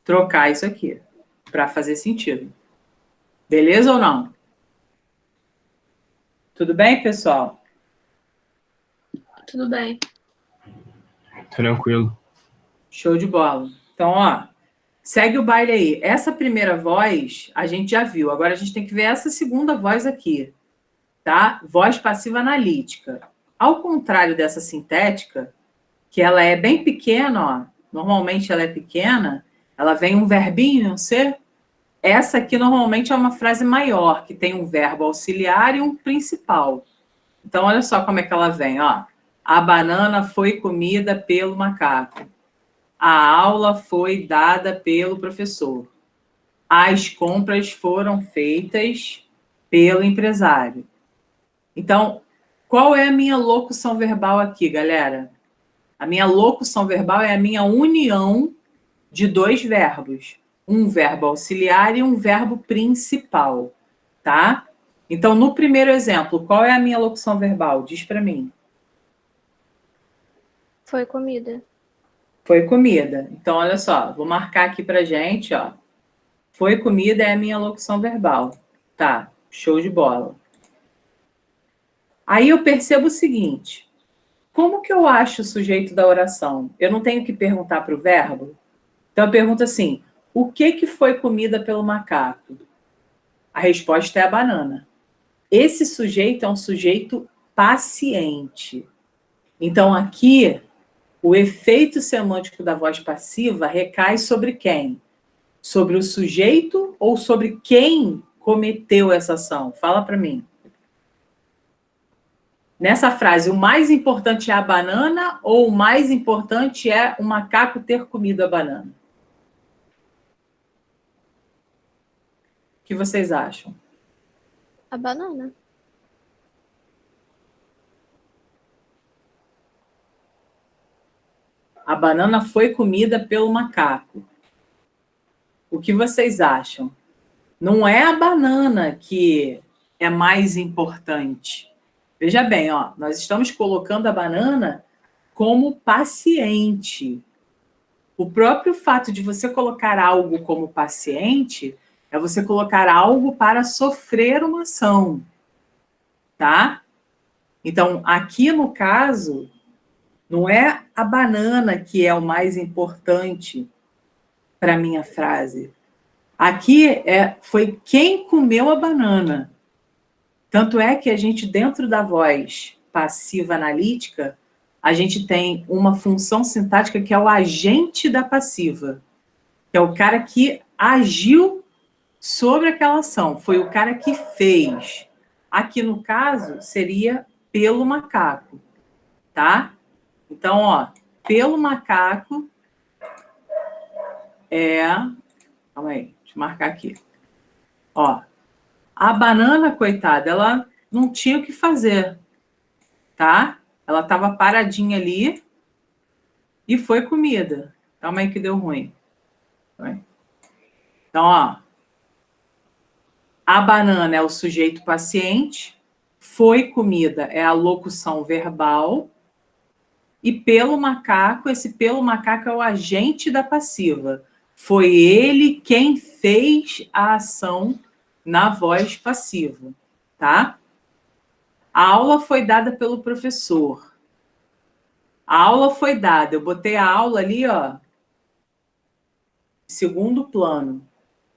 trocar isso aqui para fazer sentido. Beleza ou não? Tudo bem, pessoal? Tudo bem. Tranquilo. Show de bola. Então, ó, segue o baile aí. Essa primeira voz a gente já viu. Agora a gente tem que ver essa segunda voz aqui, tá? Voz passiva analítica. Ao contrário dessa sintética, que ela é bem pequena, ó, normalmente ela é pequena, ela vem um verbinho e um ser. Essa aqui normalmente é uma frase maior, que tem um verbo auxiliar e um principal. Então, olha só como é que ela vem, ó. A banana foi comida pelo macaco. A aula foi dada pelo professor. As compras foram feitas pelo empresário. Então, qual é a minha locução verbal aqui, galera? A minha locução verbal é a minha união de dois verbos. Um verbo auxiliar e um verbo principal, tá? Então, no primeiro exemplo, qual é a minha locução verbal? Diz para mim. Foi comida. Foi comida. Então, olha só, vou marcar aqui pra gente, ó. Foi comida é a minha locução verbal. Tá, show de bola. Aí eu percebo o seguinte, como que eu acho o sujeito da oração? Eu não tenho que perguntar para o verbo? Então eu pergunto assim, o que foi comida pelo macaco? A resposta é a banana. Esse sujeito é um sujeito paciente. Então aqui, o efeito semântico da voz passiva recai sobre quem? Sobre o sujeito ou sobre quem cometeu essa ação? Fala para mim. Nessa frase, o mais importante é a banana ou o mais importante é o macaco ter comido a banana? O que vocês acham? A banana. A banana foi comida pelo macaco. O que vocês acham? Não é a banana que é mais importante. Veja bem, ó, nós estamos colocando a banana como paciente. O próprio fato de você colocar algo como paciente é você colocar algo para sofrer uma ação, tá? Então, aqui no caso, não é a banana que é o mais importante para a minha frase. Aqui foi quem comeu a banana. Tanto é que a gente, dentro da voz passiva analítica, a gente tem uma função sintática que é o agente da passiva, que é o cara que agiu sobre aquela ação, foi o cara que fez. Aqui, no caso, seria pelo macaco, tá? Então, ó, pelo macaco Calma aí, deixa eu marcar aqui. Ó, a banana, coitada, ela não tinha o que fazer, tá? Ela estava paradinha ali e foi comida. Calma aí que deu ruim. Então, ó, a banana é o sujeito paciente, foi comida é a locução verbal, e pelo macaco, esse pelo macaco é o agente da passiva. Foi ele quem fez a ação na voz passiva, tá? A aula foi dada pelo professor. A aula foi dada, eu botei a aula ali, ó, segundo plano.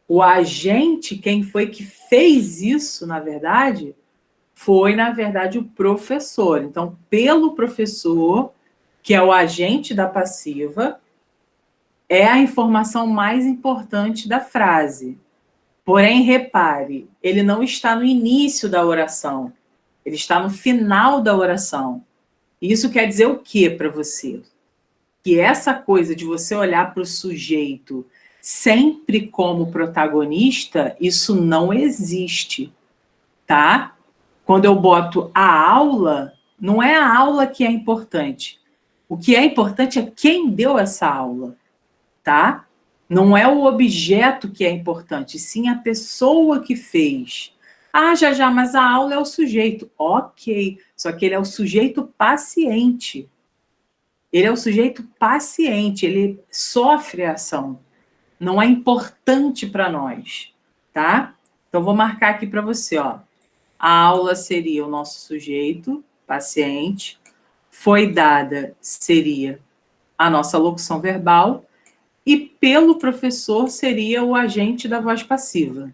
O agente, quem foi que fez isso, na verdade, foi, na verdade, o professor. Então, pelo professor, que é o agente da passiva, é a informação mais importante da frase. Porém, repare, ele não está no início da oração, ele está no final da oração. Isso quer dizer o quê para você? Que essa coisa de você olhar para o sujeito sempre como protagonista, isso não existe, tá? Quando eu boto a aula, não é a aula que é importante. O que é importante é quem deu essa aula, tá? Não é o objeto que é importante, sim a pessoa que fez. Ah, já, mas a aula é o sujeito. Ok, só que ele é o sujeito paciente. Ele é o sujeito paciente, ele sofre a ação. Não é importante para nós, tá? Então, vou marcar aqui para você, ó. A aula seria o nosso sujeito, paciente. Foi dada seria a nossa locução verbal. E pelo professor seria o agente da voz passiva.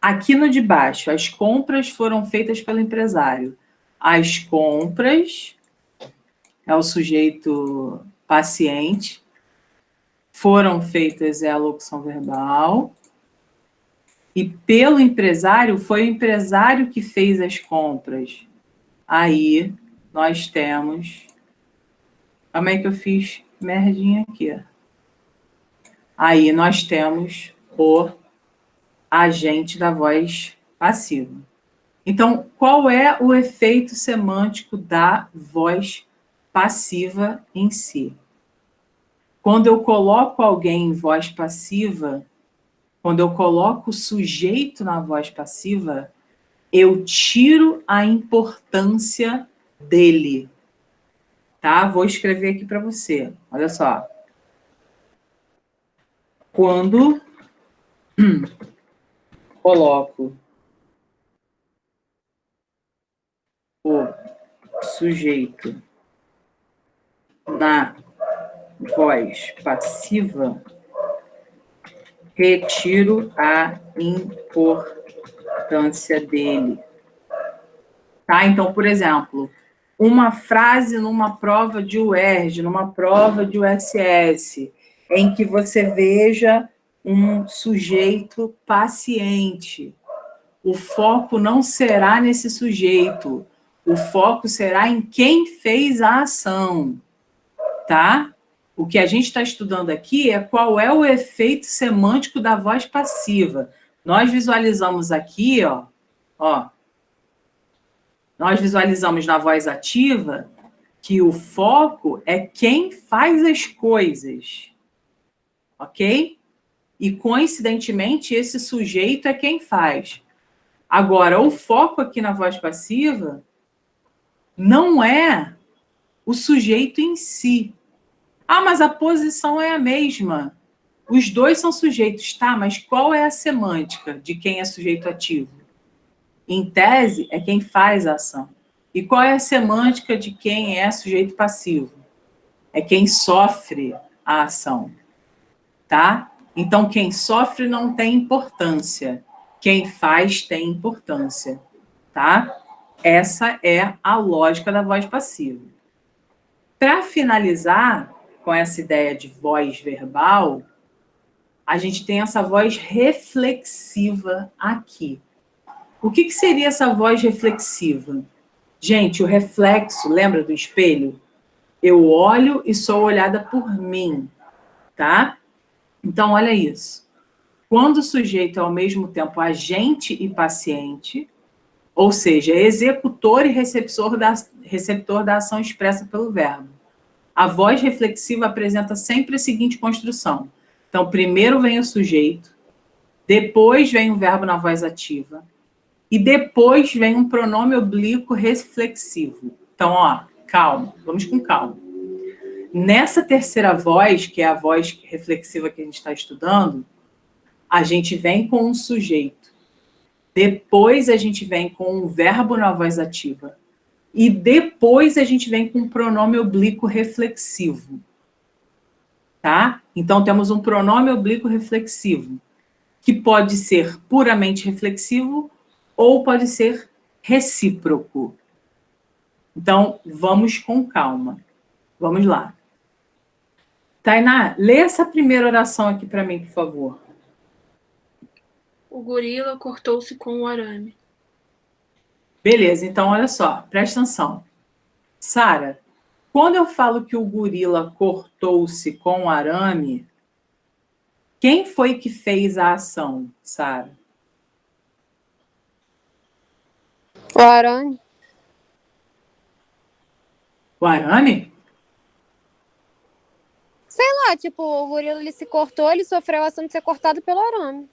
Aqui no de baixo, as compras foram feitas pelo empresário. As compras é o sujeito paciente. Foram feitas é a locução verbal. E pelo empresário, foi o empresário que fez as compras. Aí, nós temos... Como é que eu fiz merdinha aqui? Aí, nós temos o agente da voz passiva. Então, qual é o efeito semântico da voz passiva em si? Quando eu coloco alguém em voz passiva, quando eu coloco o sujeito na voz passiva, eu tiro a importância dele. Tá? Vou escrever aqui para você. Olha só. Quando coloco o sujeito na voz passiva, retiro a importância dele. Tá? Então, por exemplo, uma frase numa prova de UERJ, numa prova de USS, em que você veja um sujeito paciente. O foco não será nesse sujeito, o foco será em quem fez a ação, tá? O que a gente está estudando aqui é qual é o efeito semântico da voz passiva. Nós visualizamos aqui, ó, nós visualizamos na voz ativa que o foco é quem faz as coisas, ok? E, coincidentemente, esse sujeito é quem faz. Agora, o foco aqui na voz passiva não é o sujeito em si. Ah, mas a posição é a mesma. Os dois são sujeitos, tá? Mas qual é a semântica de quem é sujeito ativo? Em tese, é quem faz a ação. E qual é a semântica de quem é sujeito passivo? É quem sofre a ação, tá? Então, quem sofre não tem importância. Quem faz tem importância, tá? Essa é a lógica da voz passiva. Para finalizar com essa ideia de voz verbal, a gente tem essa voz reflexiva aqui. O que seria essa voz reflexiva? Gente, o reflexo, lembra do espelho? Eu olho e sou olhada por mim, tá? Então, olha isso. Quando o sujeito é ao mesmo tempo agente e paciente, ou seja, executor e receptor da ação expressa pelo verbo, a voz reflexiva apresenta sempre a seguinte construção. Então, primeiro vem o sujeito, depois vem o verbo na voz ativa, e depois vem um pronome oblíquo reflexivo. Então, ó, calma, vamos com calma. Nessa terceira voz, que é a voz reflexiva que a gente está estudando, a gente vem com um sujeito. Depois a gente vem com um verbo na voz ativa. E depois a gente vem com um pronome oblíquo reflexivo. Tá? Então, temos um pronome oblíquo reflexivo, que pode ser puramente reflexivo ou pode ser recíproco. Então, vamos com calma. Vamos lá. Tainá, lê essa primeira oração aqui para mim, por favor. O gorila cortou-se com o arame. Beleza, então olha só, presta atenção. Sara, quando eu falo que o gorila cortou-se com o arame, quem foi que fez a ação, Sara? O arame. O arame? Sei lá, tipo, o gorila ele se cortou, ele sofreu a ação de ser cortado pelo arame.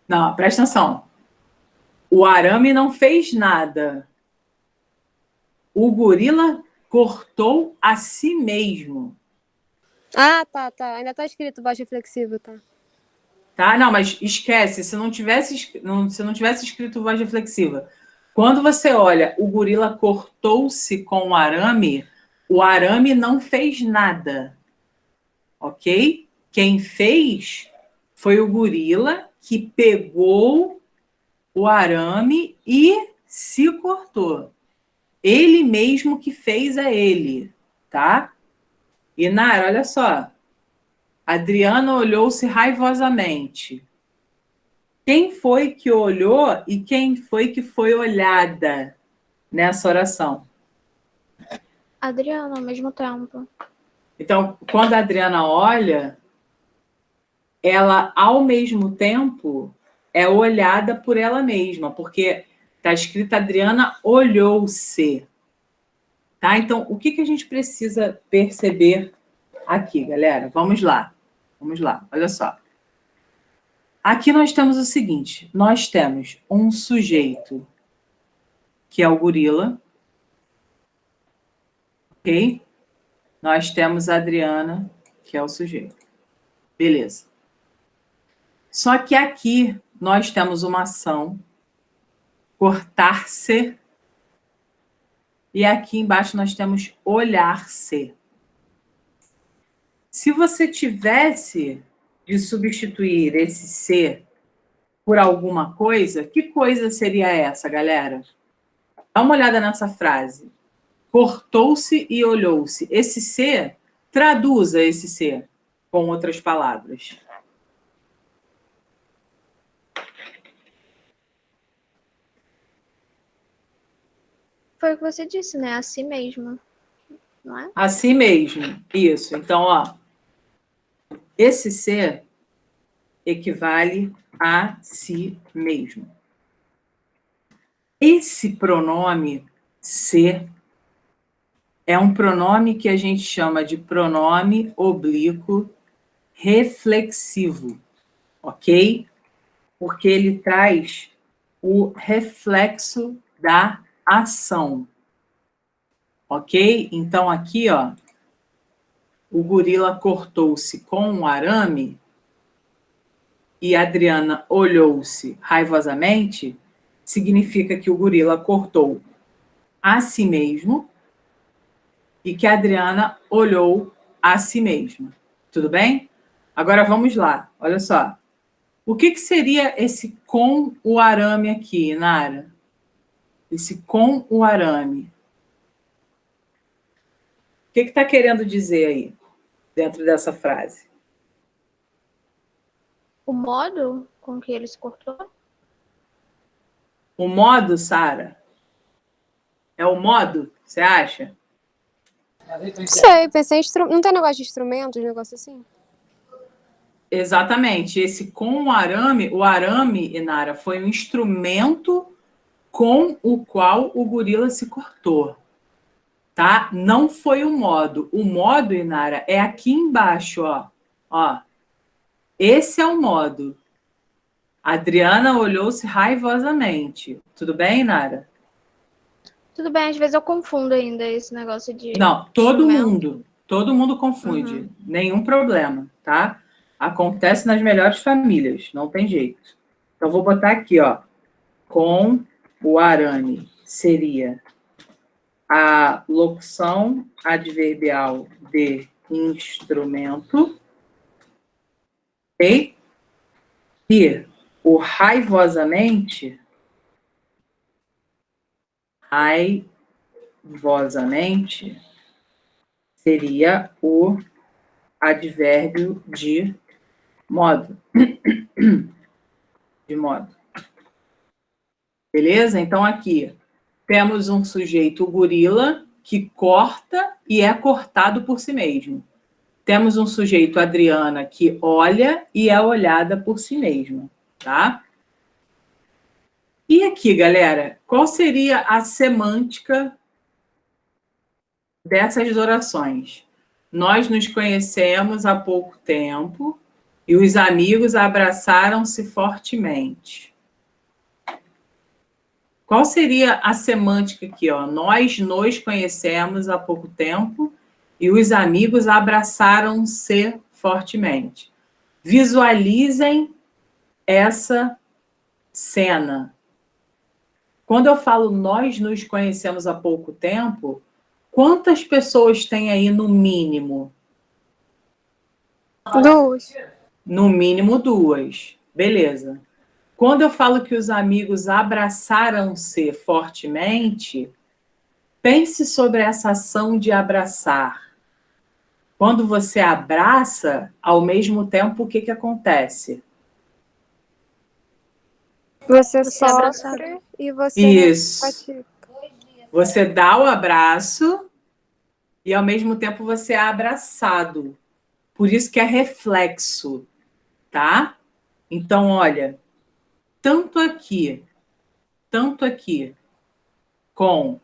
Não, presta atenção. O arame não fez nada. O gorila cortou a si mesmo. Ah, tá. Ainda tá escrito voz reflexiva, tá? Tá? Não, mas esquece, se não tivesse escrito voz reflexiva. Quando você olha, o gorila cortou-se com o arame não fez nada. Ok? Quem fez foi o gorila que pegou o arame e se cortou. Ele mesmo que fez a ele, tá? E Nara, olha só. Adriana olhou-se raivosamente. Quem foi que olhou e quem foi que foi olhada nessa oração? Adriana, ao mesmo tempo. Então, quando a Adriana olha, ela, ao mesmo tempo, é olhada por ela mesma, porque está escrito Adriana olhou-se. Tá? Então, o que a gente precisa perceber aqui, galera? Vamos lá, olha só. Aqui nós temos o seguinte, nós temos um sujeito, que é o gorila, ok? Nós temos a Adriana, que é o sujeito. Beleza. Só que aqui nós temos uma ação, cortar-se, e aqui embaixo nós temos olhar-se. Se você tivesse de substituir esse ser por alguma coisa, que coisa seria essa, galera? Dá uma olhada nessa frase. Cortou-se e olhou-se. Esse ser, traduza esse ser com outras palavras. Foi o que você disse, né? A si mesmo. Não é? Assim mesmo. Isso. Então, ó, esse ser equivale a si mesmo. Esse pronome se é um pronome que a gente chama de pronome oblíquo reflexivo, ok? Porque ele traz o reflexo da ação, ok? Então, aqui, ó, o gorila cortou-se com um arame e a Adriana olhou-se raivosamente, significa que o gorila cortou a si mesmo e que a Adriana olhou a si mesma. Tudo bem? Agora vamos lá, olha só. O que seria esse com o arame aqui, Nara? Esse com o arame. O que está querendo dizer aí, dentro dessa frase? O modo com que ele se cortou? O modo, Sara? É o modo, você acha? Sei, pensei em não tem negócio de instrumentos, negócio assim? Exatamente. Esse com o arame, Inara, foi um instrumento com o qual o gorila se cortou, tá? Não foi o modo. O modo, Inara, é aqui embaixo, ó. Ó. Esse é o modo. A Adriana olhou-se raivosamente. Tudo bem, Inara? Tudo bem, às vezes eu confundo ainda esse negócio de Não, instrumento. todo mundo confunde. Nenhum problema, tá? Acontece nas melhores famílias, não tem jeito. Então, vou botar aqui, ó. Com o arame seria a locução adverbial de instrumento, ok? E o raivosamente seria o advérbio de modo. De modo. Beleza? Então, aqui temos um sujeito gorila que corta e é cortado por si mesmo. Temos um sujeito Adriana que olha e é olhada por si mesma, tá? E aqui, galera, qual seria a semântica dessas orações? Nós nos conhecemos há pouco tempo e os amigos abraçaram-se fortemente. Qual seria a semântica aqui? Ó? Nós nos conhecemos há pouco tempo e os amigos abraçaram-se fortemente. Visualizem essa cena. Quando eu falo nós nos conhecemos há pouco tempo, quantas pessoas tem aí no mínimo? 2. No mínimo 2. Beleza. Quando eu falo que os amigos abraçaram-se fortemente, pense sobre essa ação de abraçar. Quando você abraça, ao mesmo tempo, o que acontece? Você Você é abraçado. sofre e você Isso. ratifica. Você dá o abraço e, ao mesmo tempo, você é abraçado. Por isso que é reflexo, tá? Então, olha, tanto aqui, com,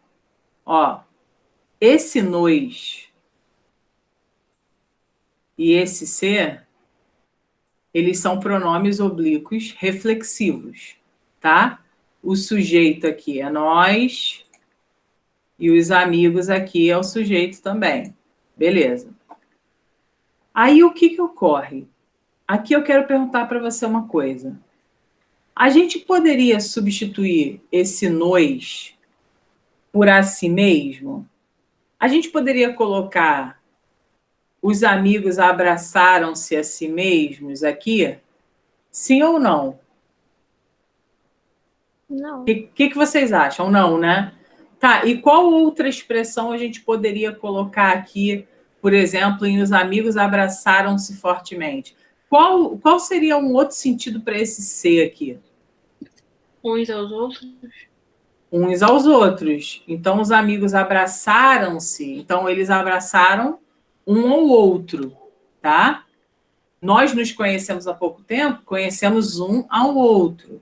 ó, esse nós e esse ser, eles são pronomes oblíquos reflexivos, tá? O sujeito aqui é nós e os amigos aqui é o sujeito também. Beleza. Aí, o que ocorre? Aqui eu quero perguntar para você uma coisa. A gente poderia substituir esse nós por a si mesmo? A gente poderia colocar os amigos abraçaram-se a si mesmos aqui? Sim ou não? Não. O que vocês acham? Não, né? Tá, e qual outra expressão a gente poderia colocar aqui, por exemplo, em os amigos abraçaram-se fortemente? Qual seria um outro sentido para esse ser aqui? Uns aos outros. Uns aos outros. Então, os amigos abraçaram-se. Então, eles abraçaram um ao outro, tá? Nós nos conhecemos há pouco tempo, conhecemos um ao outro.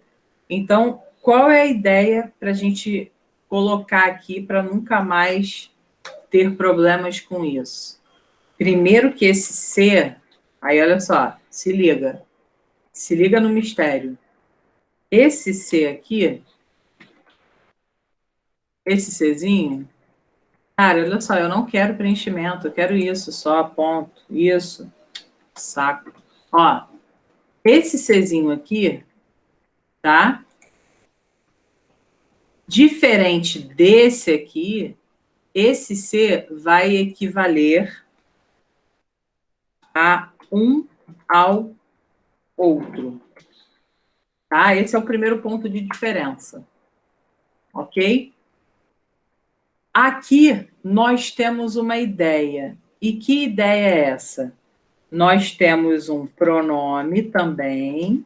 Então, qual é a ideia para a gente colocar aqui para nunca mais ter problemas com isso? Primeiro que esse ser... Aí, olha só, se liga no mistério. Esse ser aqui, esse serzinho, cara, olha só, eu não quero preenchimento, eu quero isso só, ponto. Isso, saco. Ó, esse serzinho aqui, tá? Diferente desse aqui, esse ser vai equivaler a um ao outro. Tá? Esse é o primeiro ponto de diferença. Ok? Aqui nós temos uma ideia. E que ideia é essa? Nós temos um pronome também.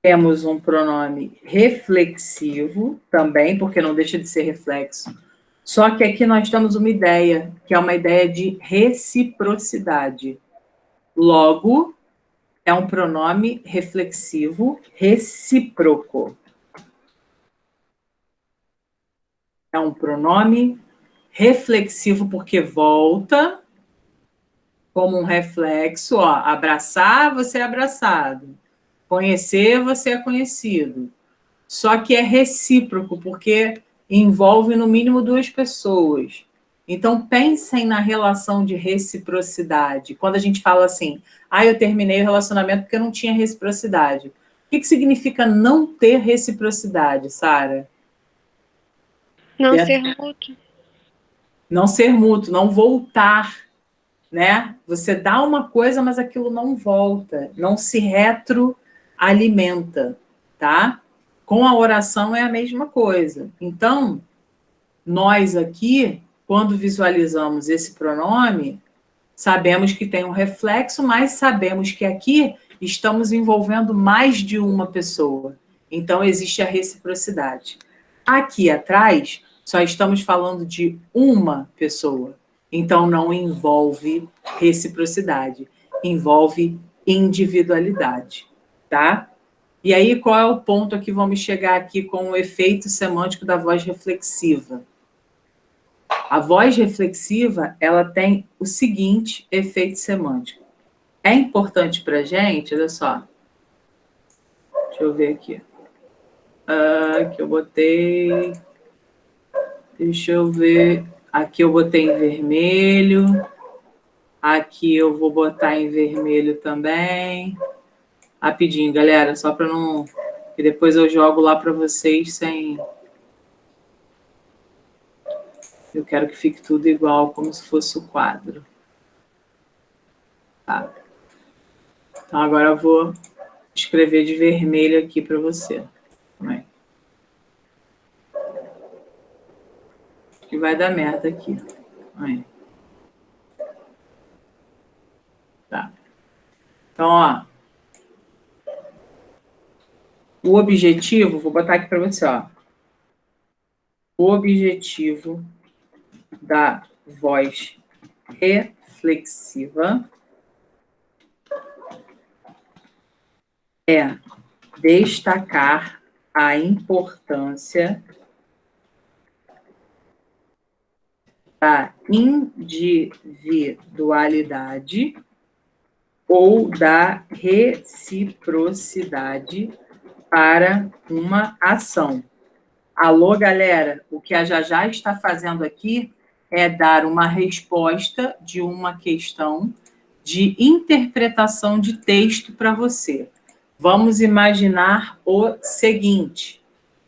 Temos um pronome reflexivo também, porque não deixa de ser reflexo. Só que aqui nós temos uma ideia, que é uma ideia de reciprocidade. Logo, é um pronome reflexivo recíproco. É um pronome reflexivo porque volta como um reflexo, ó, abraçar, você é abraçado. Conhecer, você é conhecido. Só que é recíproco, porque envolve no mínimo duas pessoas. Então, pensem na relação de reciprocidade. Quando a gente fala assim, eu terminei o relacionamento porque eu não tinha reciprocidade. O que significa não ter reciprocidade, Sara? Não ser mútuo. Não ser mútuo, não voltar, né? Você dá uma coisa, mas aquilo não volta, não se retroalimenta, tá? Com a oração é a mesma coisa. Então, nós aqui, quando visualizamos esse pronome, sabemos que tem um reflexo, mas sabemos que aqui estamos envolvendo mais de uma pessoa. Então, existe a reciprocidade. Aqui atrás, só estamos falando de uma pessoa. Então, não envolve reciprocidade, envolve individualidade, tá? E aí, qual é o ponto que vamos chegar aqui com o efeito semântico da voz reflexiva? A voz reflexiva, ela tem o seguinte efeito semântico. É importante para a gente, olha só. Deixa eu ver aqui. Aqui eu botei... Deixa eu ver. Aqui eu botei em vermelho. Aqui eu vou botar em vermelho também. Rapidinho, galera, só para não... E depois eu jogo lá para vocês sem... Eu quero que fique tudo igual, como se fosse o quadro. Tá. Então, agora eu vou escrever de vermelho aqui para você. Também. Acho que vai dar merda aqui. Aí. Tá. Então, ó. O objetivo, vou botar aqui para você, ó. O objetivo da voz reflexiva é destacar a importância da individualidade ou da reciprocidade para uma ação. Alô, galera, o que a Jajá está fazendo aqui é dar uma resposta de uma questão de interpretação de texto para você. Vamos imaginar o seguinte: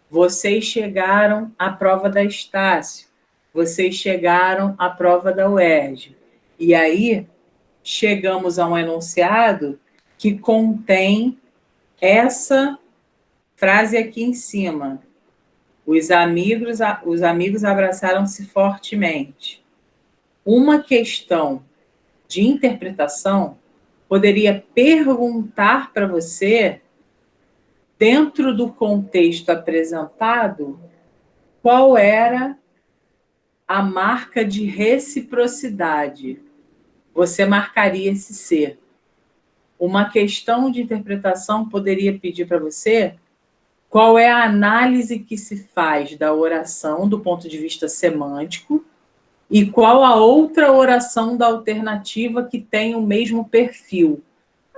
vocês chegaram à prova da Estácio, vocês chegaram à prova da UERJ, e aí chegamos a um enunciado que contém essa frase aqui em cima. Os amigos abraçaram-se fortemente. Uma questão de interpretação poderia perguntar para você, dentro do contexto apresentado, qual era a marca de reciprocidade. Você marcaria esse ser. Uma questão de interpretação poderia pedir para você qual é a análise que se faz da oração do ponto de vista semântico e qual a outra oração da alternativa que tem o mesmo perfil.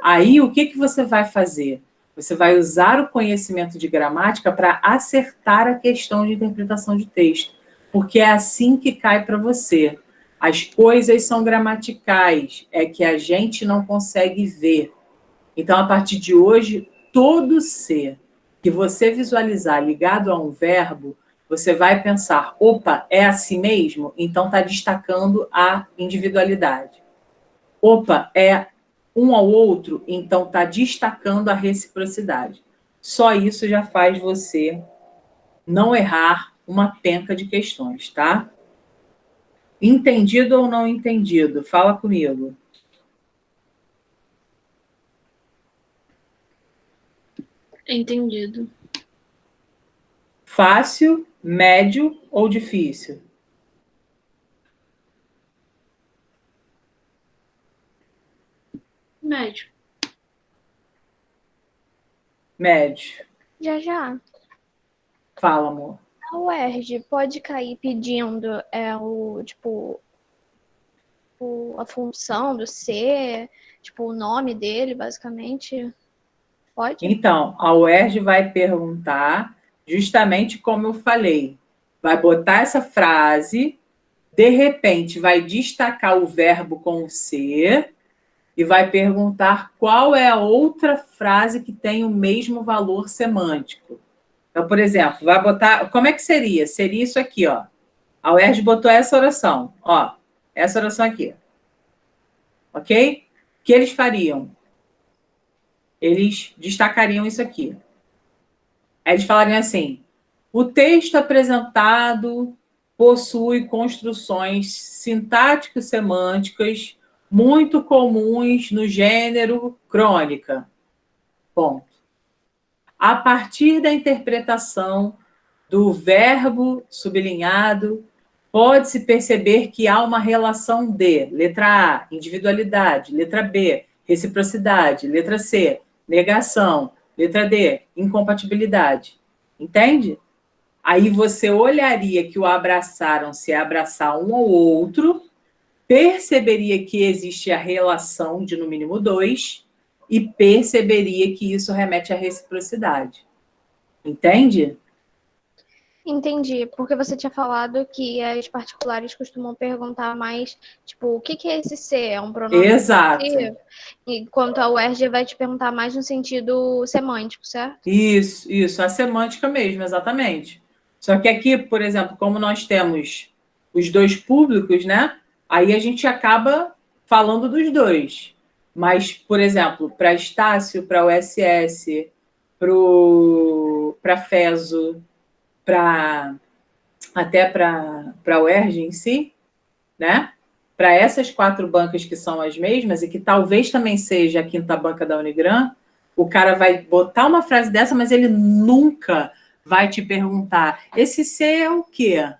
Aí, o que você vai fazer? Você vai usar o conhecimento de gramática para acertar a questão de interpretação de texto, porque é assim que cai para você. As coisas são gramaticais, é que a gente não consegue ver. Então, a partir de hoje, todo ser que você visualizar ligado a um verbo, você vai pensar, opa, é assim mesmo? Então está destacando a individualidade. Opa, é um ao outro, então está destacando a reciprocidade. Só isso já faz você não errar uma penca de questões, tá? Entendido ou não entendido? Fala comigo. Entendido. Fácil, médio ou difícil? Médio. Médio. Já. Fala, amor. A UERJ pode cair pedindo a função do C, tipo, o nome dele, basicamente? Pode? Então, a UERJ vai perguntar justamente como eu falei. Vai botar essa frase, de repente vai destacar o verbo com o ser e vai perguntar qual é a outra frase que tem o mesmo valor semântico. Então, por exemplo, vai botar... Como é que seria? Seria isso aqui, ó. A UERJ botou essa oração, ó. Essa oração aqui. Ok? O que eles fariam? Eles destacariam isso aqui. Aí eles falariam assim: o texto apresentado possui construções sintático-semânticas muito comuns no gênero crônica. Ponto. A partir da interpretação do verbo sublinhado, pode-se perceber que há uma relação de, letra A, individualidade, letra B, reciprocidade, letra C, negação, letra D, incompatibilidade. Entende? Aí você olharia que o abraçaram-se é abraçar um ao outro, perceberia que existe a relação de no mínimo dois e perceberia que isso remete à reciprocidade. Entende? Entendi, porque você tinha falado que as particulares costumam perguntar mais, tipo, o que é esse ser? É um pronome Exato. reflexivo? Enquanto a UERJ vai te perguntar mais no sentido semântico, certo? Isso, a semântica mesmo, exatamente. Só que aqui, por exemplo, como nós temos os dois públicos, né? Aí a gente acaba falando dos dois. Mas, por exemplo, para Estácio, para o SS, para FESO, até para a UERJ em si, né? Para essas 4 bancas que são as mesmas e que talvez também seja a 5ª banca da Unigran, o cara vai botar uma frase dessa, mas ele nunca vai te perguntar: esse C é o quê?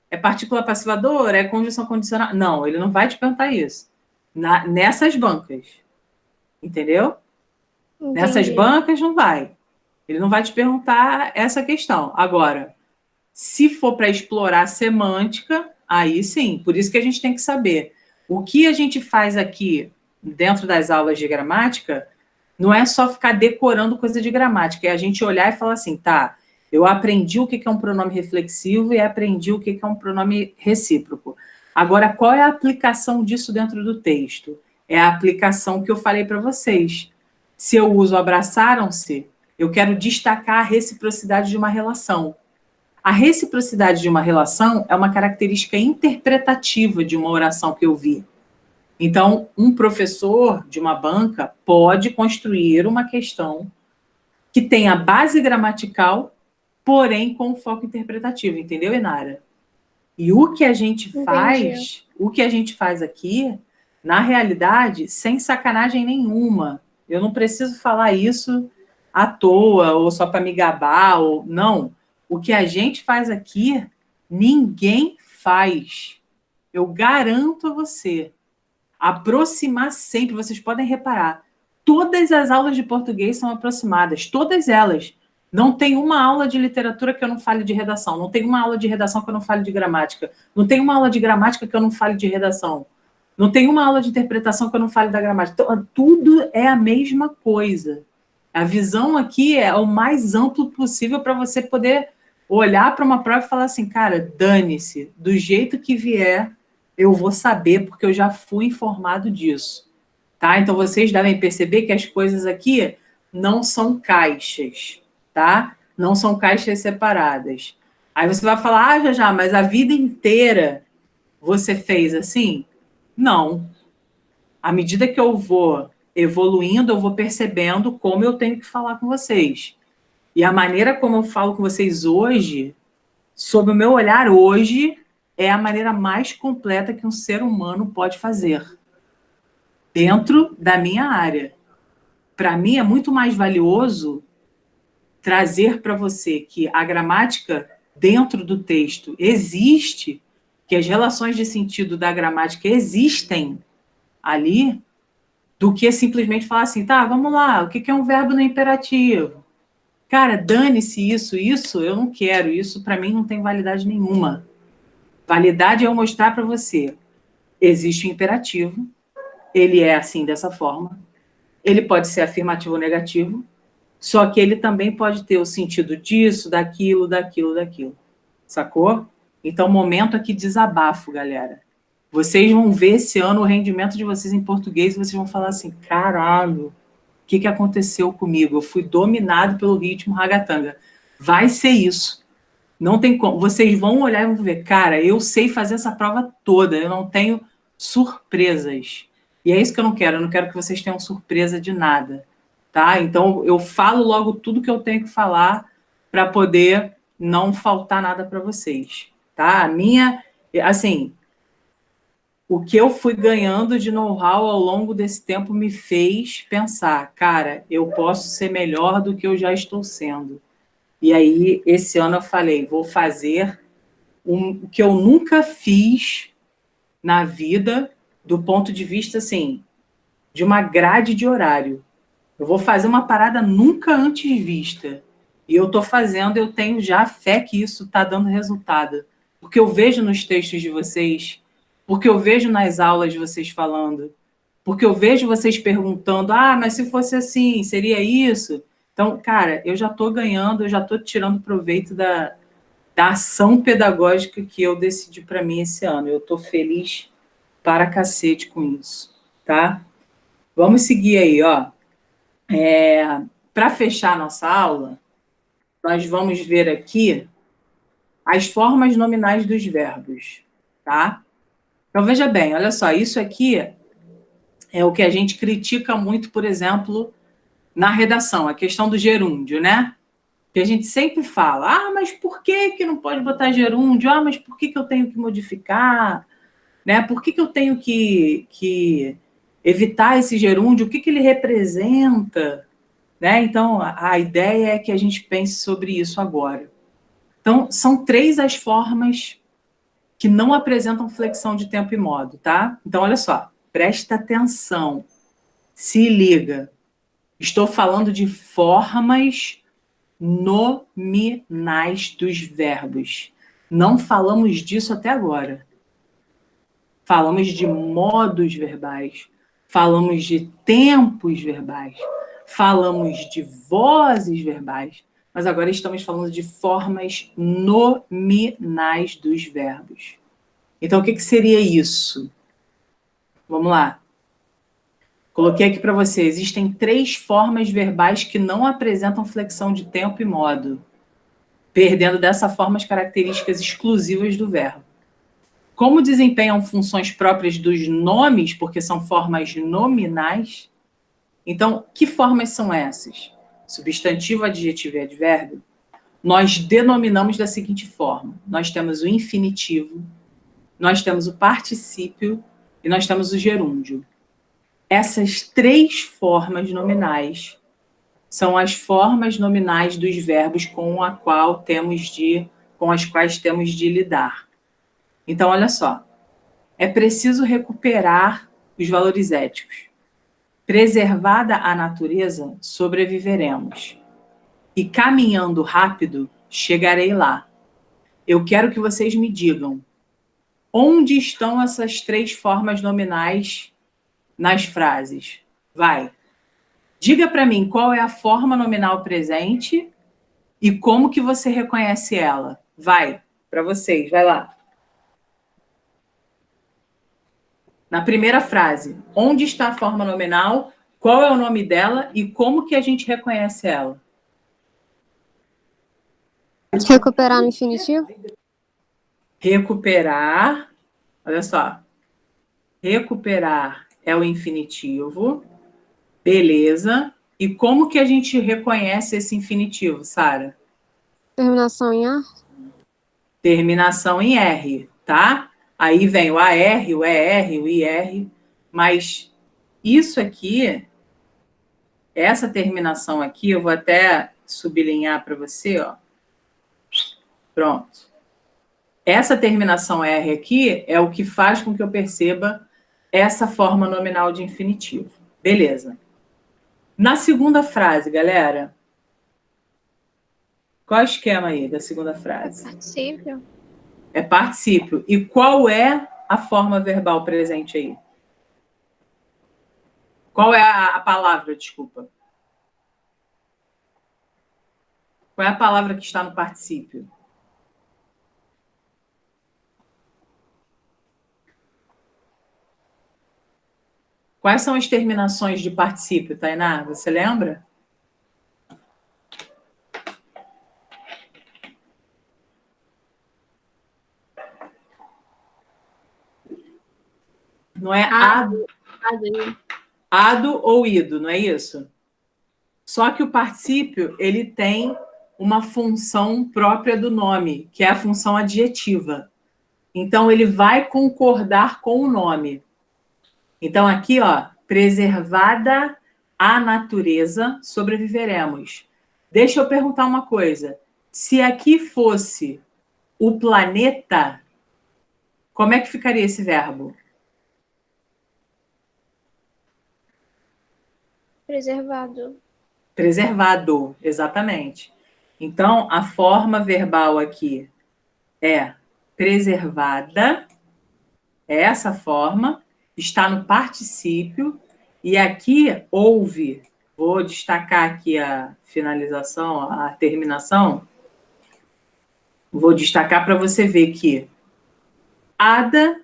É partícula passivadora? É conjunção condicional? Não, ele não vai te perguntar isso. Nessas bancas. Entendeu? Entendi. Nessas bancas não vai. Ele não vai te perguntar essa questão. Agora, se for para explorar semântica, aí sim. Por isso que a gente tem que saber. O que a gente faz aqui dentro das aulas de gramática não é só ficar decorando coisa de gramática, é a gente olhar e falar assim, tá, eu aprendi o que é um pronome reflexivo e aprendi o que é um pronome recíproco. Agora, qual é a aplicação disso dentro do texto? É a aplicação que eu falei para vocês. Se eu uso abraçaram-se, eu quero destacar a reciprocidade de uma relação. A reciprocidade de uma relação é uma característica interpretativa de uma oração que eu vi. Então, um professor de uma banca pode construir uma questão que tenha base gramatical, porém com foco interpretativo, entendeu, Inara? E o que a gente faz aqui, na realidade, sem sacanagem nenhuma. Eu não preciso falar isso à toa, ou só para me gabar, ou não. O que a gente faz aqui, ninguém faz. Eu garanto a você. Aproximar sempre, vocês podem reparar, todas as aulas de português são aproximadas, todas elas. Não tem uma aula de literatura que eu não fale de redação, não tem uma aula de redação que eu não fale de gramática, não tem uma aula de gramática que eu não fale de redação, não tem uma aula de interpretação que eu não fale da gramática. Então, tudo é a mesma coisa. A visão aqui é o mais amplo possível para você poder olhar para uma prova e falar assim, cara, dane-se, do jeito que vier, eu vou saber, porque eu já fui informado disso. Tá? Então, vocês devem perceber que as coisas aqui não são caixas, tá? Não são caixas separadas. Aí você vai falar, já, mas a vida inteira você fez assim? Não. à medida que eu vou evoluindo, eu vou percebendo como eu tenho que falar com vocês. E a maneira como eu falo com vocês hoje, sob o meu olhar hoje, é a maneira mais completa que um ser humano pode fazer. Dentro da minha área. Para mim, é muito mais valioso trazer para você que a gramática dentro do texto existe, que as relações de sentido da gramática existem ali, do que simplesmente falar assim, tá, vamos lá, o que é um verbo no imperativo? Cara, dane-se isso eu não quero, isso para mim não tem validade nenhuma. Validade é eu mostrar para você, existe o imperativo, ele é assim, dessa forma, ele pode ser afirmativo ou negativo, só que ele também pode ter o sentido disso, daquilo, daquilo, daquilo. Sacou? Então, momento aqui desabafo, galera. Vocês vão ver esse ano o rendimento de vocês em português e vocês vão falar assim, caralho, o que aconteceu comigo? Eu fui dominado pelo ritmo ragatanga. Vai ser isso. Não tem como. Vocês vão olhar e vão ver, cara, eu sei fazer essa prova toda, eu não tenho surpresas. E é isso que eu não quero que vocês tenham surpresa de nada. Tá? Então, eu falo logo tudo que eu tenho que falar para poder não faltar nada para vocês. Tá? A minha, assim, o que eu fui ganhando de know-how ao longo desse tempo me fez pensar, cara, eu posso ser melhor do que eu já estou sendo. E aí, esse ano eu falei, vou fazer o que eu nunca fiz na vida, do ponto de vista, assim, de uma grade de horário. Eu vou fazer uma parada nunca antes vista. E eu estou fazendo, eu tenho já fé que isso está dando resultado. Porque eu vejo nos textos de vocês, porque eu vejo nas aulas de vocês falando, porque eu vejo vocês perguntando, mas se fosse assim, seria isso? Então, cara, eu já estou ganhando, eu já estou tirando proveito da ação pedagógica que eu decidi para mim esse ano. Eu estou feliz para cacete com isso, tá? Vamos seguir aí, ó. Para fechar nossa aula, nós vamos ver aqui as formas nominais dos verbos, tá? Então, veja bem, olha só, isso aqui é o que a gente critica muito, por exemplo, na redação, a questão do gerúndio, né? Que a gente sempre fala, mas por que não pode botar gerúndio? Mas por que eu tenho que modificar? Né? Por que eu tenho que evitar esse gerúndio? O que ele representa? Né? Então, a ideia é que a gente pense sobre isso agora. Então, são 3 as formas que não apresentam flexão de tempo e modo, tá? Então, olha só, presta atenção, se liga. Estou falando de formas nominais dos verbos. Não falamos disso até agora. Falamos de modos verbais, falamos de tempos verbais, falamos de vozes verbais, mas agora estamos falando de formas nominais dos verbos. Então, o que seria isso? Vamos lá. Coloquei aqui para você. Existem 3 formas verbais que não apresentam flexão de tempo e modo, perdendo dessa forma as características exclusivas do verbo. Como desempenham funções próprias dos nomes, porque são formas nominais, então, que formas são essas? Substantivo, adjetivo e advérbio, nós denominamos da seguinte forma. Nós temos o infinitivo, nós temos o particípio e nós temos o gerúndio. Essas 3 formas nominais são as formas nominais dos verbos com as quais temos de lidar. Então, olha só, é preciso recuperar os valores éticos. Preservada a natureza, sobreviveremos. E caminhando rápido, chegarei lá. Eu quero que vocês me digam onde estão essas 3 formas nominais nas frases. Vai. Diga para mim qual é a forma nominal presente e como que você reconhece ela. Vai, para vocês, vai lá. Na primeira frase, onde está a forma nominal, qual é o nome dela e como que a gente reconhece ela? Recuperar no infinitivo? Recuperar, olha só, recuperar é o infinitivo. Beleza. E como que a gente reconhece esse infinitivo, Sara? Terminação em A? Terminação em R, tá? Aí vem o AR, o ER, o IR, mas isso aqui, essa terminação aqui, eu vou até sublinhar para você, ó. Pronto. Essa terminação R aqui é o que faz com que eu perceba essa forma nominal de infinitivo. Beleza. Na segunda frase, galera, qual é o esquema aí da segunda frase? Particípio. É particípio. E qual é a forma verbal presente aí? Qual é a palavra, desculpa? Qual é a palavra que está no particípio? Quais são as terminações de particípio, Tainá? Você lembra? Não é ado, ado ou ido, não é isso? Só que o particípio, ele tem uma função própria do nome, que é a função adjetiva. Então, ele vai concordar com o nome. Então, aqui, ó, preservada a natureza, sobreviveremos. Deixa eu perguntar uma coisa. Se aqui fosse o planeta, como é que ficaria esse verbo? Preservado. Preservado, exatamente. Então, a forma verbal aqui é preservada, é essa forma, está no particípio, e aqui houve, vou destacar aqui a finalização, a terminação, vou destacar para você ver que ada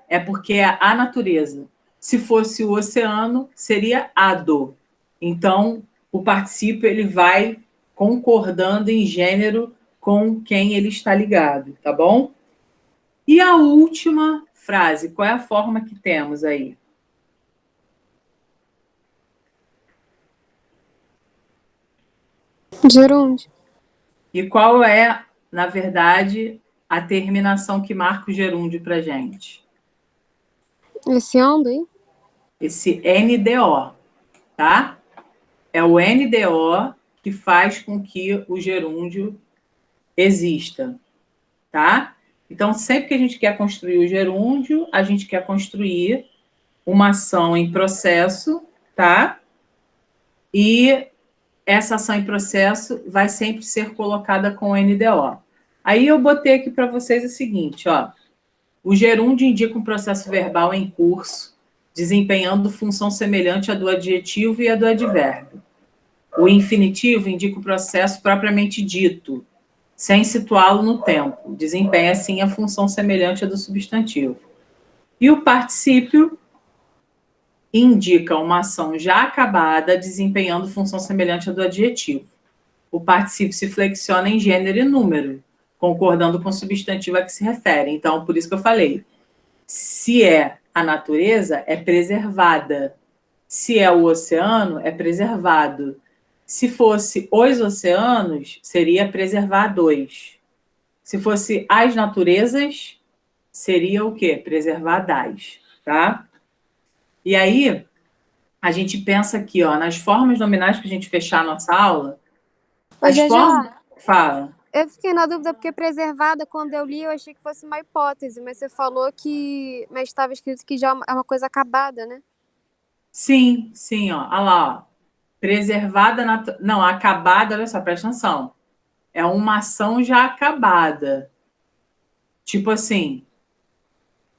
é porque é a natureza. Se fosse o oceano, seria ado. Então, o particípio ele vai concordando em gênero com quem ele está ligado, tá bom? E a última frase, qual é a forma que temos aí? Gerúndio. E qual é, na verdade, a terminação que marca o gerúndio para gente? Esse ando aí? Esse NDO, tá? É o NDO que faz com que o gerúndio exista, tá? Então, sempre que a gente quer construir o gerúndio, a gente quer construir uma ação em processo, tá? E essa ação em processo vai sempre ser colocada com o NDO. Aí eu botei aqui para vocês o seguinte, ó. O gerúndio indica um processo verbal em curso, desempenhando função semelhante à do adjetivo e à do advérbio. O infinitivo indica o processo propriamente dito, sem situá-lo no tempo. Desempenha, assim, a função semelhante à do substantivo. E o particípio indica uma ação já acabada, desempenhando função semelhante à do adjetivo. O particípio se flexiona em gênero e número, concordando com o substantivo a que se refere. Então, por isso que eu falei, se é a natureza, é preservada. Se é o oceano, é preservado. Se fosse os oceanos, seria preservados. Se fosse as naturezas, seria o quê? Preservadas, tá? E aí, a gente pensa aqui, ó, nas formas nominais que a gente fechar a nossa aula. Ô, As Jajá, formas... Fala. eu fiquei na dúvida porque preservada, quando eu li, eu achei que fosse uma hipótese, mas você falou que... Mas estava escrito que já é uma coisa acabada, né? Sim, sim, ó. Olha lá, ó. Preservada... Não, acabada, olha só, presta atenção. É uma ação já acabada. Tipo assim,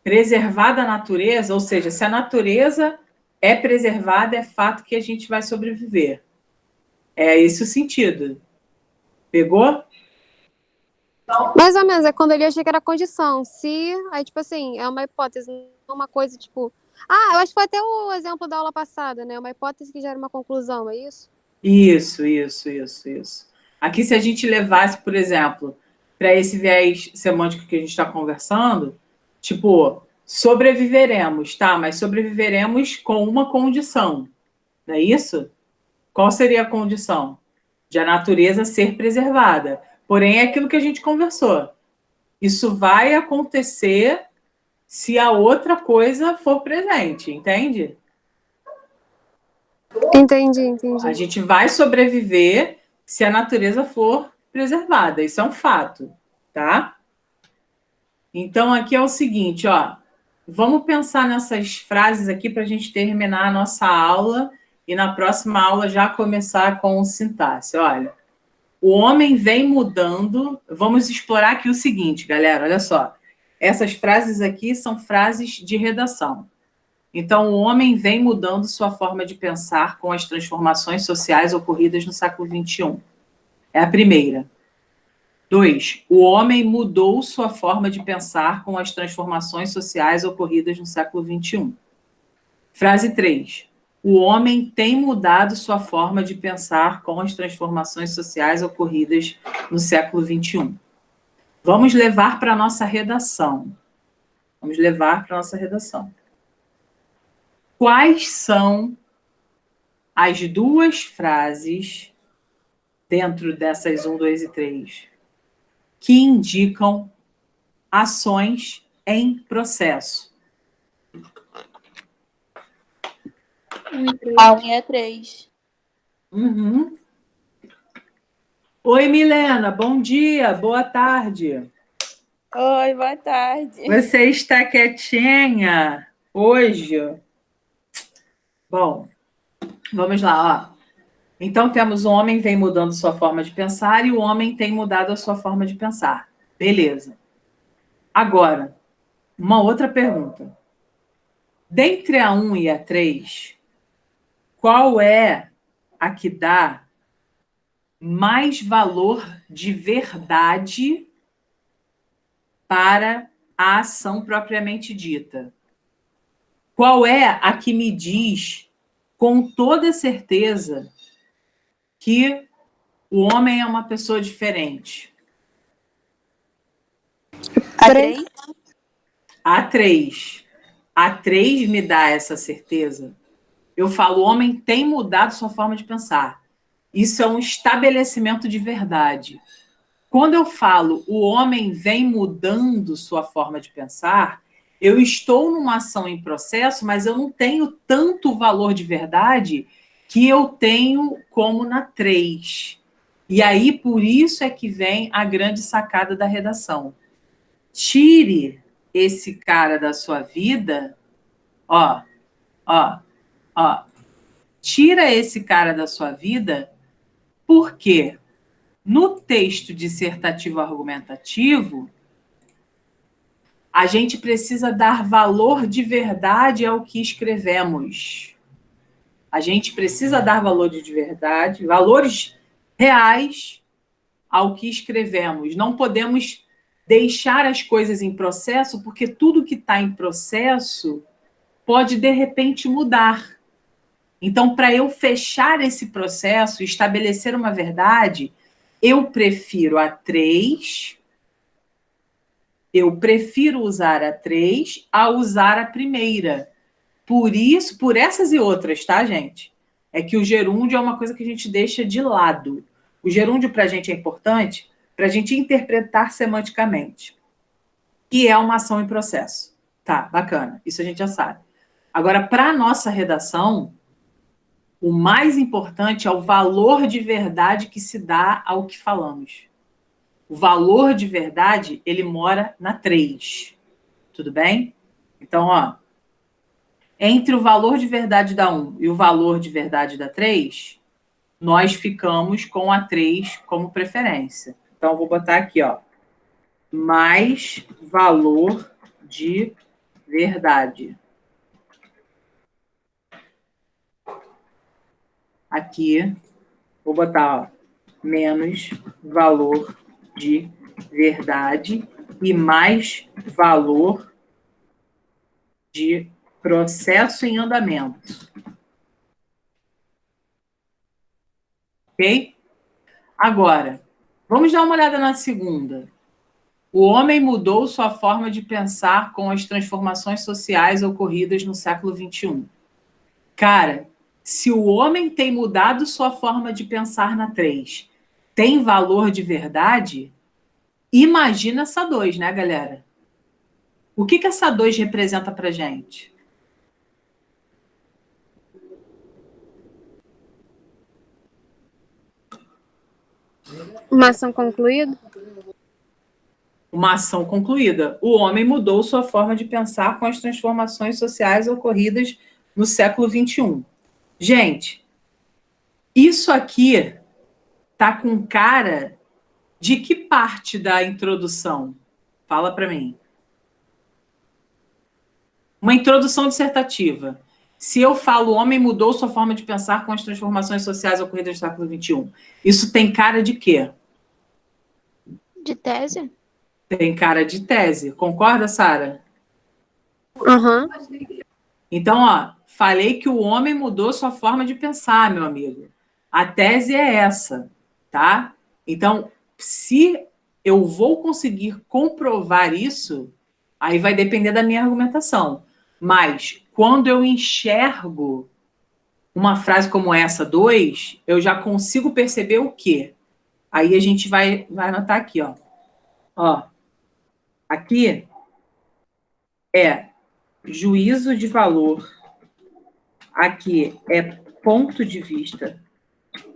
preservada a natureza, ou seja, se a natureza é preservada, é fato que a gente vai sobreviver. É esse o sentido. Pegou? Mais ou menos, é quando eu li, eu achei que era condição. Se, aí, tipo assim, é uma hipótese, não é uma coisa, tipo... Ah, eu acho que foi até o exemplo da aula passada, né? Uma hipótese que gera uma conclusão, é isso? Isso. Aqui, se a gente levasse, por exemplo, para esse viés semântico que a gente está conversando, tipo, Sobreviveremos, tá? Mas sobreviveremos com uma condição, não é isso? Qual seria a condição? De a natureza ser preservada. Porém, é aquilo que a gente conversou. Isso vai acontecer se a outra coisa for presente, entende? Entendi. A gente vai sobreviver se a natureza for preservada. Isso é um fato, tá? Então, aqui é o seguinte, ó. Vamos pensar nessas frases aqui para a gente terminar a nossa aula e na próxima aula já começar com o sintaxe. Olha, o homem vem mudando. Vamos explorar aqui o seguinte, galera, olha só. Essas frases aqui são frases de redação. Então, o homem vem mudando sua forma de pensar com as transformações sociais ocorridas no século XXI. É a primeira. 2. O homem mudou sua forma de pensar com as transformações sociais ocorridas no século XXI. Frase 3. O homem tem mudado sua forma de pensar com as transformações sociais ocorridas no século XXI. Vamos levar para a nossa redação. Quais são as duas frases dentro dessas 1, 2 e 3 que indicam ações em processo? 1 e 3. Uhum. Oi, Milena, bom dia, boa tarde. Oi, boa tarde. Você está quietinha hoje? Bom, vamos lá, ó. Então, temos o homem vem mudando sua forma de pensar e o homem tem mudado a sua forma de pensar. Beleza. Agora, uma outra pergunta. Dentre a 1 e a 3, qual é a que dá mais valor de verdade para a ação propriamente dita? Qual é a que me diz com toda certeza que o homem é uma pessoa diferente? A 3? A 3. A 3 me dá essa certeza. Eu falo, o homem tem mudado sua forma de pensar. Isso é um estabelecimento de verdade. Quando eu falo, o homem vem mudando sua forma de pensar, eu estou numa ação em processo, mas eu não tenho tanto valor de verdade que eu tenho como na 3. E aí, por isso é que vem a grande sacada da redação. Tire esse cara da sua vida, ó, tira esse cara da sua vida, porque no texto dissertativo argumentativo, a gente precisa dar valor de verdade ao que escrevemos. A gente precisa dar valor de verdade, valores reais ao que escrevemos. Não podemos deixar as coisas em processo, porque tudo que está em processo pode, de repente, mudar. Então, para eu fechar esse processo, estabelecer uma verdade, eu prefiro a 3, eu prefiro usar a 3 a usar a primeira. Por isso, por essas e outras, tá, gente? É que o gerúndio é uma coisa que a gente deixa de lado. O gerúndio para a gente é importante para a gente interpretar semanticamente. E é uma ação em processo. Tá, bacana. Isso a gente já sabe. Agora, para a nossa redação, o mais importante é o valor de verdade que se dá ao que falamos. O valor de verdade, ele mora na 3. Tudo bem? Então, ó, entre o valor de verdade da 1 e o valor de verdade da 3, nós ficamos com a 3 como preferência. Então, eu vou botar aqui, ó, mais valor de verdade. Aqui, vou botar, ó, menos valor de verdade e mais valor de processo em andamento. Ok? Agora, vamos dar uma olhada na segunda. O homem mudou sua forma de pensar com as transformações sociais ocorridas no século XXI. Cara, se o homem tem mudado sua forma de pensar na 3, tem valor de verdade, imagina essa 2, né, galera? O que essa 2 representa pra gente? Uma ação concluída? Uma ação concluída. O homem mudou sua forma de pensar com as transformações sociais ocorridas no século XXI. Gente, isso aqui tá com cara de que parte da introdução? Fala para mim. Uma introdução dissertativa. Se eu falo o homem mudou sua forma de pensar com as transformações sociais ocorridas no século XXI, isso tem cara de quê? De tese? Tem cara de tese. Concorda, Sara? Aham. Então, ó, falei que o homem mudou sua forma de pensar, meu amigo. A tese é essa, tá? Então, se eu vou conseguir comprovar isso, aí vai depender da minha argumentação. Mas, quando eu enxergo uma frase como essa, 2, eu já consigo perceber o quê? Aí a gente vai anotar aqui, ó. Ó, aqui é juízo de valor, aqui é ponto de vista,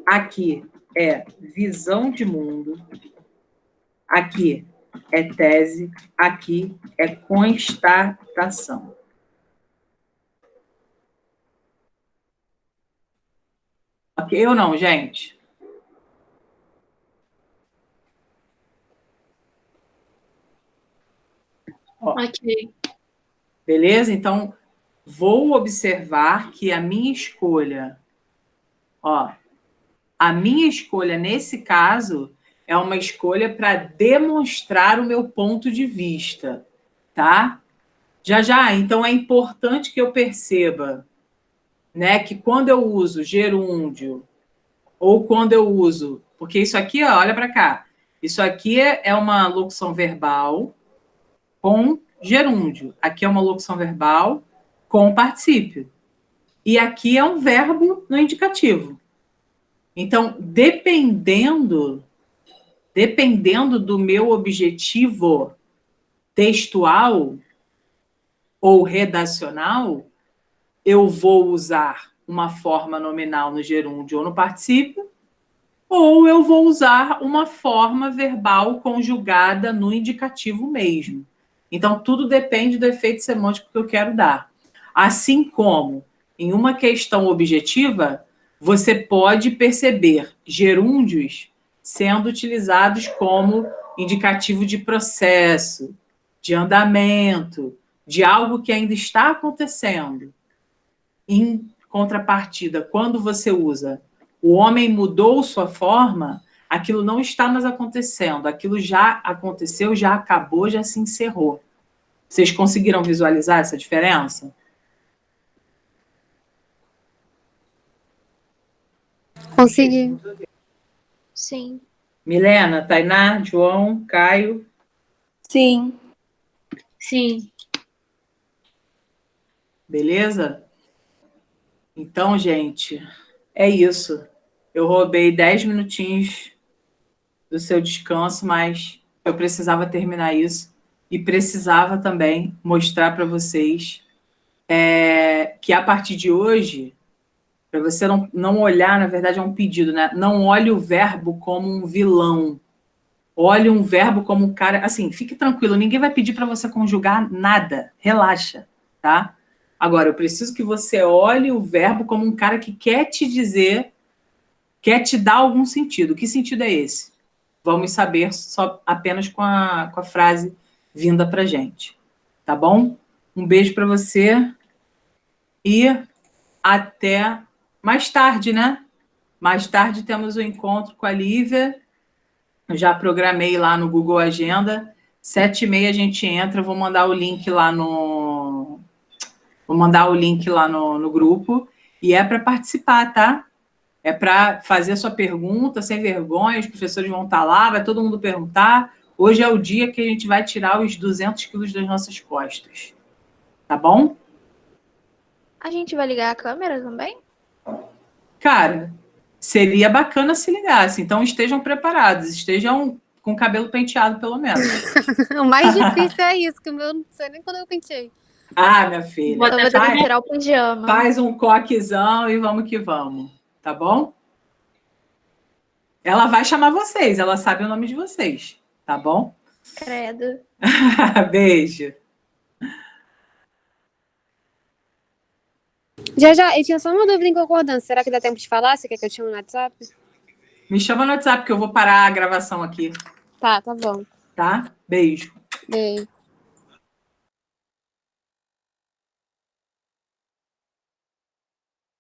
aqui é visão de mundo, aqui é tese, aqui é constatação. Ok ou não, gente? Ó, Ok. beleza? Então, vou observar que a minha escolha, ó, a minha escolha nesse caso é uma escolha para demonstrar o meu ponto de vista, tá? Já, então é importante que eu perceba, né, que quando eu uso gerúndio ou quando eu uso, porque isso aqui, ó, olha para cá, isso aqui é uma locução verbal com gerúndio, aqui é uma locução verbal com particípio, e aqui é um verbo no indicativo. Então, dependendo do meu objetivo textual ou redacional, eu vou usar uma forma nominal no gerúndio ou no particípio, ou eu vou usar uma forma verbal conjugada no indicativo mesmo. Então, tudo depende do efeito semântico que eu quero dar. Assim como, em uma questão objetiva, você pode perceber gerúndios sendo utilizados como indicativo de processo, de andamento, de algo que ainda está acontecendo. Em contrapartida, quando você usa o homem mudou sua forma, aquilo não está mais acontecendo, aquilo já aconteceu, já acabou, já se encerrou. Vocês conseguiram visualizar essa diferença? Consegui. Sim. Milena, Tainá, João, Caio. Sim. Sim. Beleza? Então, gente, é isso. Eu roubei 10 minutinhos do seu descanso, mas eu precisava terminar isso e precisava também mostrar para vocês que a partir de hoje, para você não olhar, na verdade é um pedido, né? Não olhe o verbo como um vilão. Olhe um verbo como um cara... Assim, fique tranquilo, ninguém vai pedir para você conjugar nada. Relaxa, tá? Agora, eu preciso que você olhe o verbo como um cara que quer te dizer, quer te dar algum sentido. Que sentido é esse? Vamos saber só apenas com a frase vinda para gente. Tá bom? Um beijo para você e até mais tarde, né? Mais tarde temos o encontro com a Lívia. Eu já programei lá no Google Agenda. 7h30 a gente entra. Vou mandar o link lá no grupo. E é para participar, tá? É para fazer a sua pergunta sem vergonha. Os professores vão estar lá, vai todo mundo perguntar. Hoje é o dia que a gente vai tirar os 200 quilos das nossas costas. Tá bom? A gente vai ligar a câmera também? Cara, seria bacana se ligasse. Então estejam preparados, estejam com o cabelo penteado, pelo menos. O mais difícil é isso, que o meu não sei nem quando eu pentei. Ah, minha filha. Então eu vou ter que tirar o pijama. Faz um coquezão e vamos que vamos. Tá bom? Ela vai chamar vocês, ela sabe o nome de vocês. Tá bom? Credo. Beijo. Já, eu tinha só uma dúvida em concordância. Será que dá tempo de falar? Você quer que eu te chame no WhatsApp? Me chama no WhatsApp que eu vou parar a gravação aqui, Tá bom. tá? Beijo. Beijo.